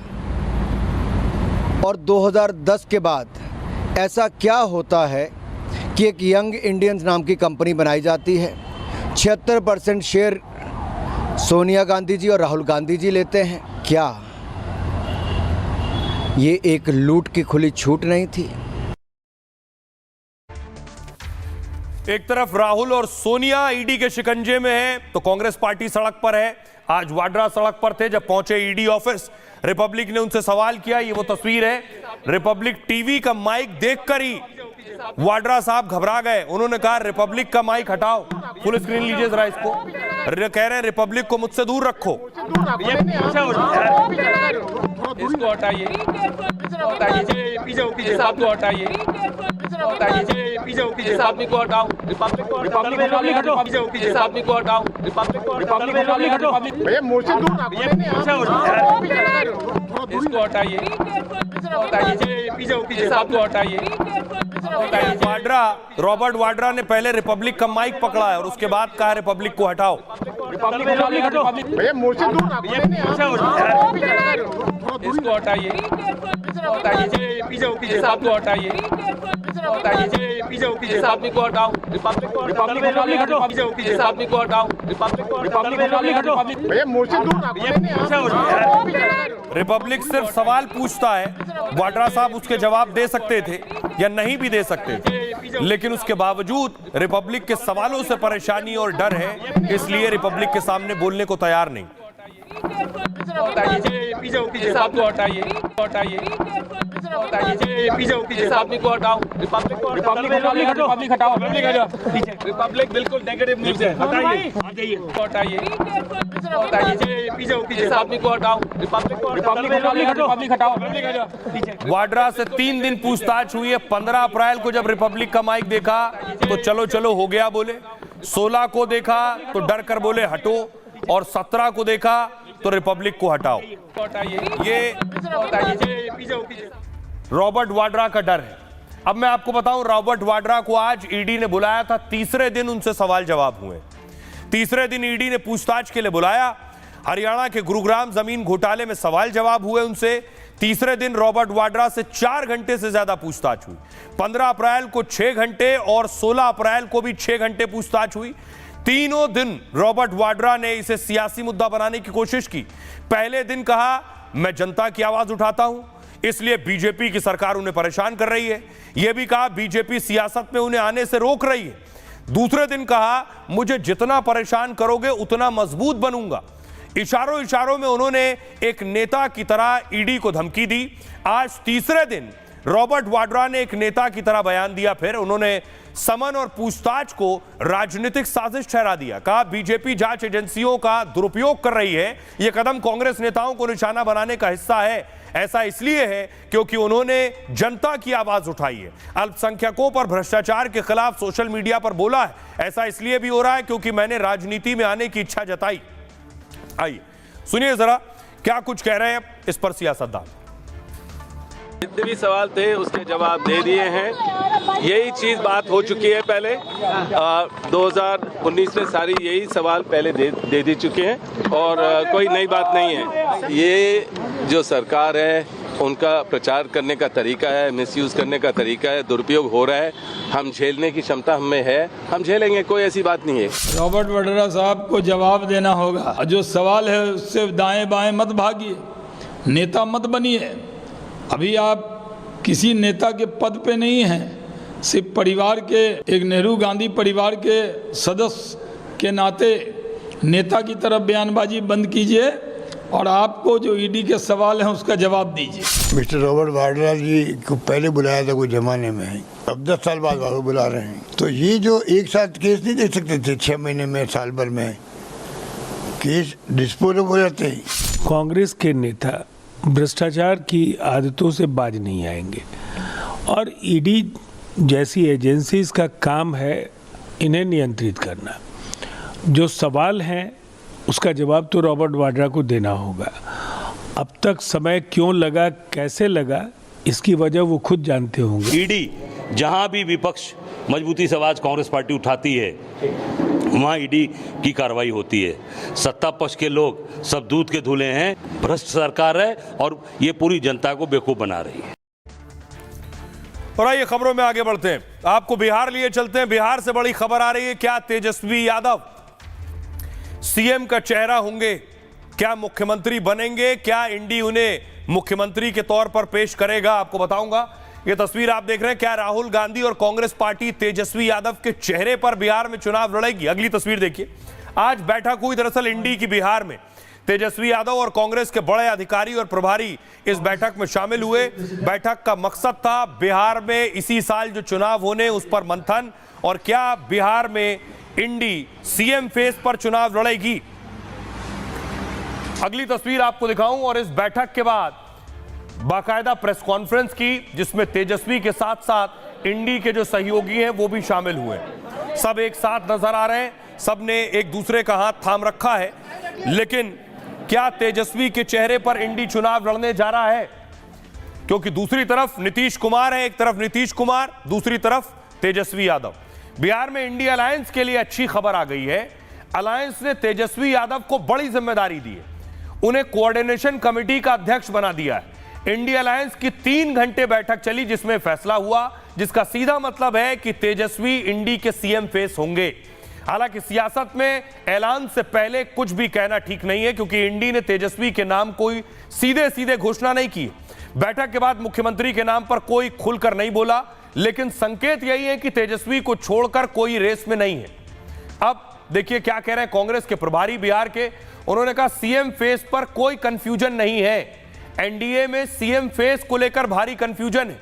और 2010 के बाद ऐसा क्या होता है कि एक यंग इंडियंस नाम की कंपनी बनाई जाती है, 76% शेयर सोनिया गांधी जी और राहुल गांधी जी लेते हैं। क्या ये एक लूट की खुली छूट नहीं थी? एक तरफ राहुल और सोनिया ईडी के शिकंजे में हैं, तो कांग्रेस पार्टी सड़क पर है। आज वाड्रा सड़क पर थे जब पहुंचे ईडी ऑफिस। रिपब्लिक ने उनसे सवाल किया। ये वो तस्वीर है, रिपब्लिक टीवी का माइक देखकर ही वाड्रा साहब घबरा गए। उन्होंने कहा रिपब्लिक का माइक हटाओ। फुल स्क्रीन लीजिए जरा इसको। कह रहे हैं रिपब्लिक को मुझसे दूर रखो। इसको हटाइए, पीछे साहब को हटाइए, पीछे साहब को हटाओ, रिपब्लिक को हटाओ, पीछे साहब को हटाओ, रिपब्लिक हटाओ, भैया मोर्चे दूर इसको हटाइए, पीछे साहब को हटाइए। वाड्रा, रॉबर्ट वाड्रा ने पहले रिपब्लिक का माइक पकड़ा है और उसके बाद कहा रिपब्लिक को हटाओ। भैया मोर्चे दूर इसको हटाइए, पीछे साहब को हटाइए, पीछे साहब को हटाओ, रिपब्लिक हटाओ, पीछे साहब को हटाओ, रिपब्लिक हटाओ, भैया मोर्चे दूर। रिपब्लिक सिर्फ सवाल पूछता है। वाड्रा साहब उसके जवाब दे सकते थे या नहीं भी दे सकते थे, लेकिन उसके बावजूद रिपब्लिक के सवालों से परेशानी और डर है, इसलिए रिपब्लिक के सामने बोलने को तैयार नहीं। पीछे साहब को हटाइए, पीछे साहब को हटाओ, रिपब्लिक हटाओ, रिपब्लिक बिल्कुल नेगेटिव न्यूज है, हटाइए, हटाइए, पीछे साहब को हटाओ, रिपब्लिक हटाओ। वाड्रा से 3 दिन पूछताछ हुई है। 15 अप्रैल को जब रिपब्लिक का माइक देखा तो चलो चलो हो गया बोले, 16 को देखा तो डर कर बोले हटो, और 17 को देखा तो रिपब्लिक को हटाओ। ये रॉबर्ट वाड्रा का डर है। अब मैं आपको बताऊं, रॉबर्ट वाड्रा को आज ईडी ने बुलाया था। तीसरे दिन उनसे सवाल जवाब हुए। तीसरे दिन ईडी ने पूछताछ के लिए बुलाया। हरियाणा के गुरुग्राम जमीन घोटाले में सवाल जवाब हुए उनसे। तीसरे दिन रॉबर्ट वाड्रा से 4 घंटे से ज्यादा पूछताछ हुई। 15 अप्रैल को 6 घंटे और 16 अप्रैल को भी 6 घंटे पूछताछ हुई। तीनों दिन रॉबर्ट वाड्रा ने इसे सियासी मुद्दा बनाने की कोशिश की। पहले दिन कहा मैं जनता की आवाज उठाता हूं, इसलिए बीजेपी की सरकार उन्हें परेशान कर रही है। यह भी कहा बीजेपी सियासत में उन्हें आने से रोक रही है। दूसरे दिन कहा मुझे जितना परेशान करोगे उतना मजबूत बनूंगा। इशारों इशारों में उन्होंने एक नेता की तरह ईडी को धमकी दी। आज तीसरे दिन रॉबर्ट वाड्रा ने एक नेता की तरह बयान दिया। फिर उन्होंने समन और पूछताछ को राजनीतिक साजिश ठहरा दिया। कहा बीजेपी जांच एजेंसियों का दुरुपयोग कर रही है। यह कदम कांग्रेस नेताओं को निशाना बनाने का हिस्सा है। ऐसा इसलिए है क्योंकि उन्होंने जनता की आवाज उठाई है। अल्पसंख्यकों पर भ्रष्टाचार के खिलाफ सोशल मीडिया पर बोला है। ऐसा इसलिए भी हो रहा है क्योंकि मैंने राजनीति में आने की इच्छा जताई। आइए सुनिए जरा क्या कुछ कह रहे हैं इस पर सियासतदान। जितने भी सवाल थे उसके जवाब दे दिए हैं। यही चीज़ बात हो चुकी है पहले 2019 में सारी यही सवाल पहले दे चुके हैं और कोई नई बात नहीं है। ये जो सरकार है उनका प्रचार करने का तरीका है, मिसयूज़ करने का तरीका है, दुरुपयोग हो रहा है। हम झेलने की क्षमता हमें है, हम झेलेंगे, कोई ऐसी बात नहीं है। रॉबर्ट वाड्रा साहब को जवाब देना होगा। जो सवाल है उससे दाएं बाएं मत भागिए, नेता मत बनिए। अभी आप किसी नेता के पद पे नहीं हैं, सिर्फ परिवार के, एक नेहरू गांधी परिवार के सदस्य के नाते नेता की तरफ बयानबाजी बंद कीजिए और आपको जो ईडी के सवाल हैं उसका जवाब दीजिए। मिस्टर रॉबर्ट वाड्रा जी को पहले बुलाया था कोई जमाने में, अब 10 साल बाद वापस बुला रहे हैं। तो ये जो एक साथ केस नहीं दे सकते थे 6 महीने में, साल भर में केस डिस्पोज हो जाते हैं। कांग्रेस के नेता भ्रष्टाचार की आदतों से बाज नहीं आएंगे और ईडी जैसी एजेंसीज का काम है इन्हें नियंत्रित करना। जो सवाल हैं उसका जवाब तो रॉबर्ट वाड्रा को देना होगा। अब तक समय क्यों लगा, कैसे लगा, इसकी वजह वो खुद जानते होंगे। ईडी जहां भी विपक्ष मजबूती से आवाज कांग्रेस पार्टी उठाती है वहाँ ईडी की कार्रवाई होती है। सत्ता पक्ष के लोग सब दूध के धुले हैं, भ्रष्ट सरकार है और ये पूरी जनता को बेवकूफ़ बना रही है। और आइए खबरों में आगे बढ़ते हैं, आपको बिहार लिए चलते हैं। बिहार से बड़ी खबर आ रही है, क्या तेजस्वी यादव सीएम का चेहरा होंगे, क्या मुख्यमंत्री बनेंगे, क्या इंडी उन्हें मुख्यमंत्री के तौर पर पेश करेगा, आपको बताऊंगा। ये तस्वीर आप देख रहे हैं, क्या राहुल गांधी और कांग्रेस पार्टी तेजस्वी यादव के चेहरे पर बिहार में चुनाव लड़ेगी? अगली तस्वीर देखिए, आज बैठक हुई दरअसल इंडी की बिहार में। तेजस्वी यादव और कांग्रेस के बड़े अधिकारी और प्रभारी इस बैठक में शामिल हुए। बैठक का मकसद था बिहार में इसी साल जो चुनाव होने उस पर मंथन, और क्या बिहार में इंडी सीएम फेस पर चुनाव लड़ेगी। अगली तस्वीर आपको दिखाऊं, और इस बैठक के बाद बाकायदा प्रेस कॉन्फ्रेंस की, जिसमें तेजस्वी के साथ साथ इंडी के जो सहयोगी हैं वो भी शामिल हुए। सब एक साथ नजर आ रहे हैं, सब ने एक दूसरे का हाथ थाम रखा है। लेकिन क्या तेजस्वी के चेहरे पर इंडी चुनाव लड़ने जा रहा है? क्योंकि दूसरी तरफ नीतीश कुमार है, एक तरफ नीतीश कुमार, दूसरी तरफ तेजस्वी यादव। बिहार में इंडी अलायंस के लिए अच्छी खबर आ गई है। अलायंस ने तेजस्वी यादव को बड़ी जिम्मेदारी दी है, उन्हें कोऑर्डिनेशन कमेटी का अध्यक्ष बना दिया है। इंडी अलायंस की 3 घंटे बैठक चली, जिसमें फैसला हुआ, जिसका सीधा मतलब है कि तेजस्वी इंडी के सीएम फेस होंगे। हालांकि सियासत में ऐलान से पहले कुछ भी कहना ठीक नहीं है, क्योंकि इंडी ने तेजस्वी के नाम कोई सीधे सीधे घोषणा नहीं की। बैठक के बाद मुख्यमंत्री के नाम पर कोई खुलकर नहीं बोला, लेकिन संकेत यही है कि तेजस्वी को छोड़कर कोई रेस में नहीं है। अब देखिए क्या कह रहे हैं कांग्रेस के प्रभारी बिहार के। उन्होंने कहा सीएम फेस पर कोई कंफ्यूजन नहीं है, एनडीए में सीएम फेस को लेकर भारी कंफ्यूजन है,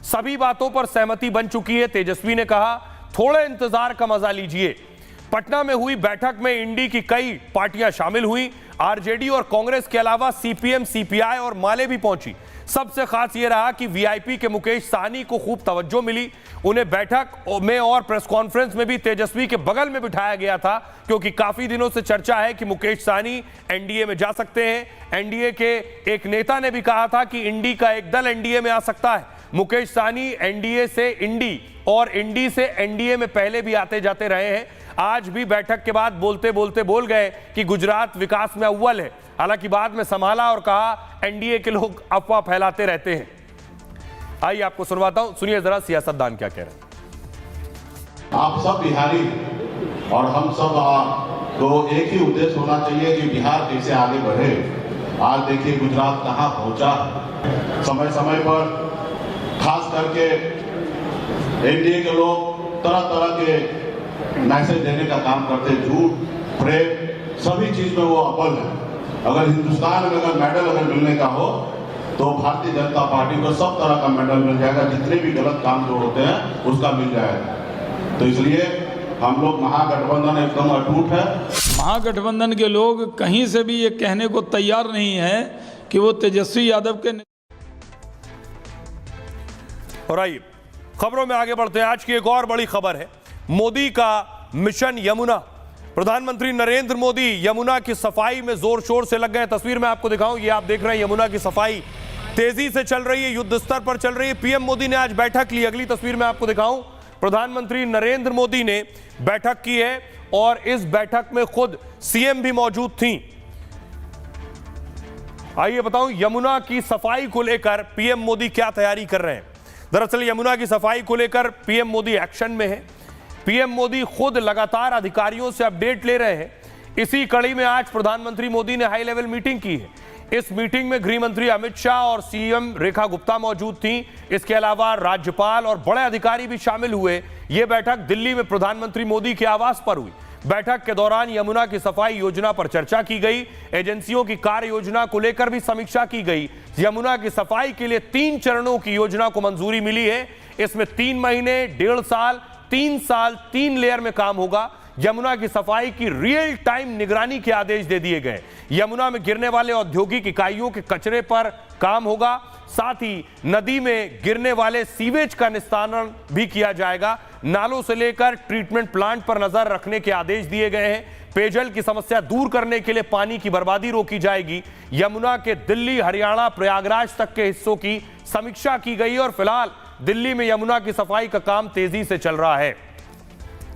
सभी बातों पर सहमति बन चुकी है। तेजस्वी ने कहा थोड़े इंतजार का मजा लीजिए। पटना में हुई बैठक में इंडी की कई पार्टियां शामिल हुई, आरजेडी और कांग्रेस के अलावा सीपीएम, सीपीआई और माले भी पहुंची। सबसे खास यह रहा कि वीआईपी के मुकेश साहनी को खूब तवज्जो मिली। उन्हें बैठक में और प्रेस कॉन्फ्रेंस में भी तेजस्वी के बगल में बिठाया गया था, क्योंकि काफी दिनों से चर्चा है कि मुकेश साहनी एनडीए में जा सकते हैं। एनडीए के एक नेता ने भी कहा था कि इंडी का एक दल एनडीए में आ सकता है। मुकेश साहनी एनडीए से इंडी और इंडी से एनडीए में पहले भी आते जाते रहे हैं। आज भी बैठक के बाद बोलते बोलते बोल गए कि गुजरात विकास में अव्वल है। हालांकि बाद में संभाला और कहा एनडीए के लोग अफवाह फैलाते रहते हैं। आइए आपको सुनवाता हूं, सुनिए जरा सियासतदान क्या कह रहे हैं। आप सब बिहारी और हम सब को एक ही उद्देश्य होना चाहिए कि बिहार कैसे आगे बढ़े। आज देखिए गुजरात कहां पहुंचा। समय समय पर खास करके एनडीए के लोग तरह तरह के मैसेज देने का काम करते, झूठ, प्रेम, सभी चीज में वो अव्वल है। अगर हिंदुस्तान में अगर मेडल अगर मिलने का हो तो भारतीय जनता पार्टी को सब तरह का मेडल मिल जाएगा, जितने भी गलत काम जो होते हैं उसका मिल जाएगा। तो इसलिए हम लोग महागठबंधन एकदम अटूट है। महागठबंधन के लोग कहीं से भी ये कहने को तैयार नहीं है कि वो तेजस्वी यादव के। और आइए खबरों में आगे बढ़ते हैं। आज की एक और बड़ी खबर है, मोदी का मिशन यमुना। प्रधानमंत्री नरेंद्र मोदी यमुना की सफाई में जोर शोर से लग गए। तस्वीर में आपको दिखाऊं, ये आप देख रहे हैं यमुना की सफाई तेजी से चल रही है, युद्ध स्तर पर चल रही है। पीएम मोदी ने आज बैठक ली। अगली तस्वीर में आपको दिखाऊं, प्रधानमंत्री नरेंद्र मोदी ने बैठक की है और इस बैठक में खुद सीएम भी मौजूद थी। आइए बताऊं यमुना की सफाई को लेकर पीएम मोदी क्या तैयारी कर रहे हैं। दरअसल यमुना की सफाई को लेकर पीएम मोदी एक्शन में है। पीएम मोदी खुद लगातार अधिकारियों से अपडेट ले रहे हैं। इसी कड़ी में आज प्रधानमंत्री मोदी ने हाई लेवल मीटिंग की है। इस मीटिंग में गृह मंत्री अमित शाह और सीएम रेखा गुप्ता मौजूद थी। इसके अलावा राज्यपाल और बड़े अधिकारी भी शामिल हुए। यह बैठक दिल्ली में प्रधानमंत्री मोदी के आवास पर हुई। बैठक के दौरान यमुना की सफाई योजना पर चर्चा की गई। एजेंसियों की कार्य योजना को लेकर भी समीक्षा की गई। यमुना की सफाई के लिए 3 चरणों की योजना को मंजूरी मिली है। इसमें 3 महीने, 1.5 साल, 3 साल, 3 लेयर में काम होगा। यमुना की सफाई की रियल टाइम निगरानी के आदेश दे दिए गए। यमुना में गिरने वाले औद्योगिक इकाइयों के कचरे पर काम होगा। साथ ही नदी में गिरने वाले सीवेज का निस्तारण भी किया जाएगा। नालों से लेकर ट्रीटमेंट प्लांट पर नजर रखने के आदेश दिए गए हैं। पेयजल की समस्या दूर करने के लिए पानी की बर्बादी रोकी जाएगी। यमुना के दिल्ली, हरियाणा, प्रयागराज तक के हिस्सों की समीक्षा की गई और फिलहाल दिल्ली में यमुना की सफाई का काम तेजी से चल रहा है।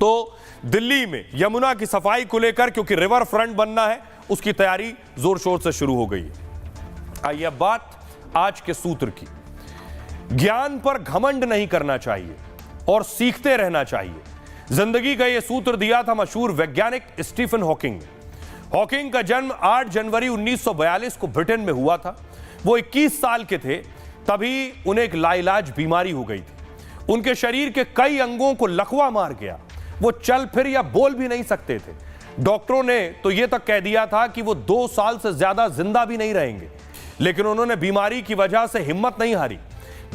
तो दिल्ली में यमुना की सफाई को लेकर क्योंकि रिवर फ्रंट बनना है, उसकी तैयारी जोर शोर से शुरू हो गई है। आइए अब बात आज के सूत्र की। ज्ञान पर घमंड नहीं करना चाहिए और सीखते रहना चाहिए। जिंदगी का यह सूत्र दिया था मशहूर वैज्ञानिक स्टीफन हॉकिंग ने। हॉकिंग का जन्म 8 जनवरी 1942 को ब्रिटेन में हुआ था। वो 21 साल के थे, तभी उन्हें एक लाइलाज बीमारी हो गई थी। उनके शरीर के कई अंगों को लकवा मार गया। वो चल फिर या बोल भी नहीं सकते थे। डॉक्टरों ने तो यह तक कह दिया था कि वो 2 साल से ज्यादा जिंदा भी नहीं रहेंगे, लेकिन उन्होंने बीमारी की वजह से हिम्मत नहीं हारी।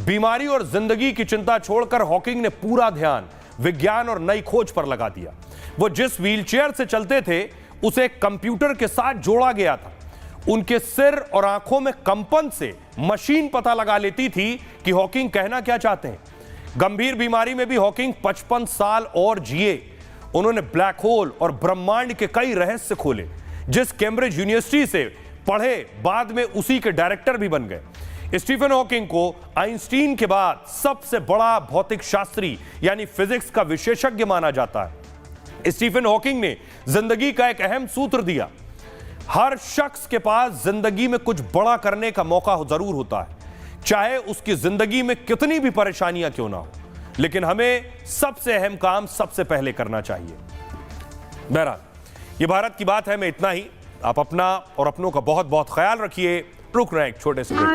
बीमारी और जिंदगी की चिंता छोड़कर हॉकिंग ने पूरा ध्यान विज्ञान और नई खोज पर लगा दिया। वो जिस व्हीलचेयर से चलते थे उसे कंप्यूटर के साथ जोड़ा गया था। उनके सिर और आंखों में कंपन से मशीन पता लगा लेती थी कि हॉकिंग कहना क्या चाहते हैं। गंभीर बीमारी में भी हॉकिंग 55 साल और जिए। उन्होंने ब्लैक होल और ब्रह्मांड के कई रहस्य खोले। जिस कैम्ब्रिज यूनिवर्सिटी से पढ़े, बाद में उसी के डायरेक्टर भी बन गए। स्टीफन हॉकिंग को आइंस्टीन के बाद सबसे बड़ा भौतिक शास्त्री यानी फिजिक्स का विशेषज्ञ माना जाता है। स्टीफन हॉकिंग ने जिंदगी का एक अहम सूत्र दिया। हर शख्स के पास जिंदगी में कुछ बड़ा करने का मौका जरूर होता है, चाहे उसकी जिंदगी में कितनी भी परेशानियां क्यों ना हो, लेकिन हमें सबसे अहम काम सबसे पहले करना चाहिए। बहरहाल, ये भारत की बात है। मैं इतना ही। आप अपना और अपनों का बहुत बहुत ख्याल रखिए। रुक रहे हैं एक छोटे से ब्रेक।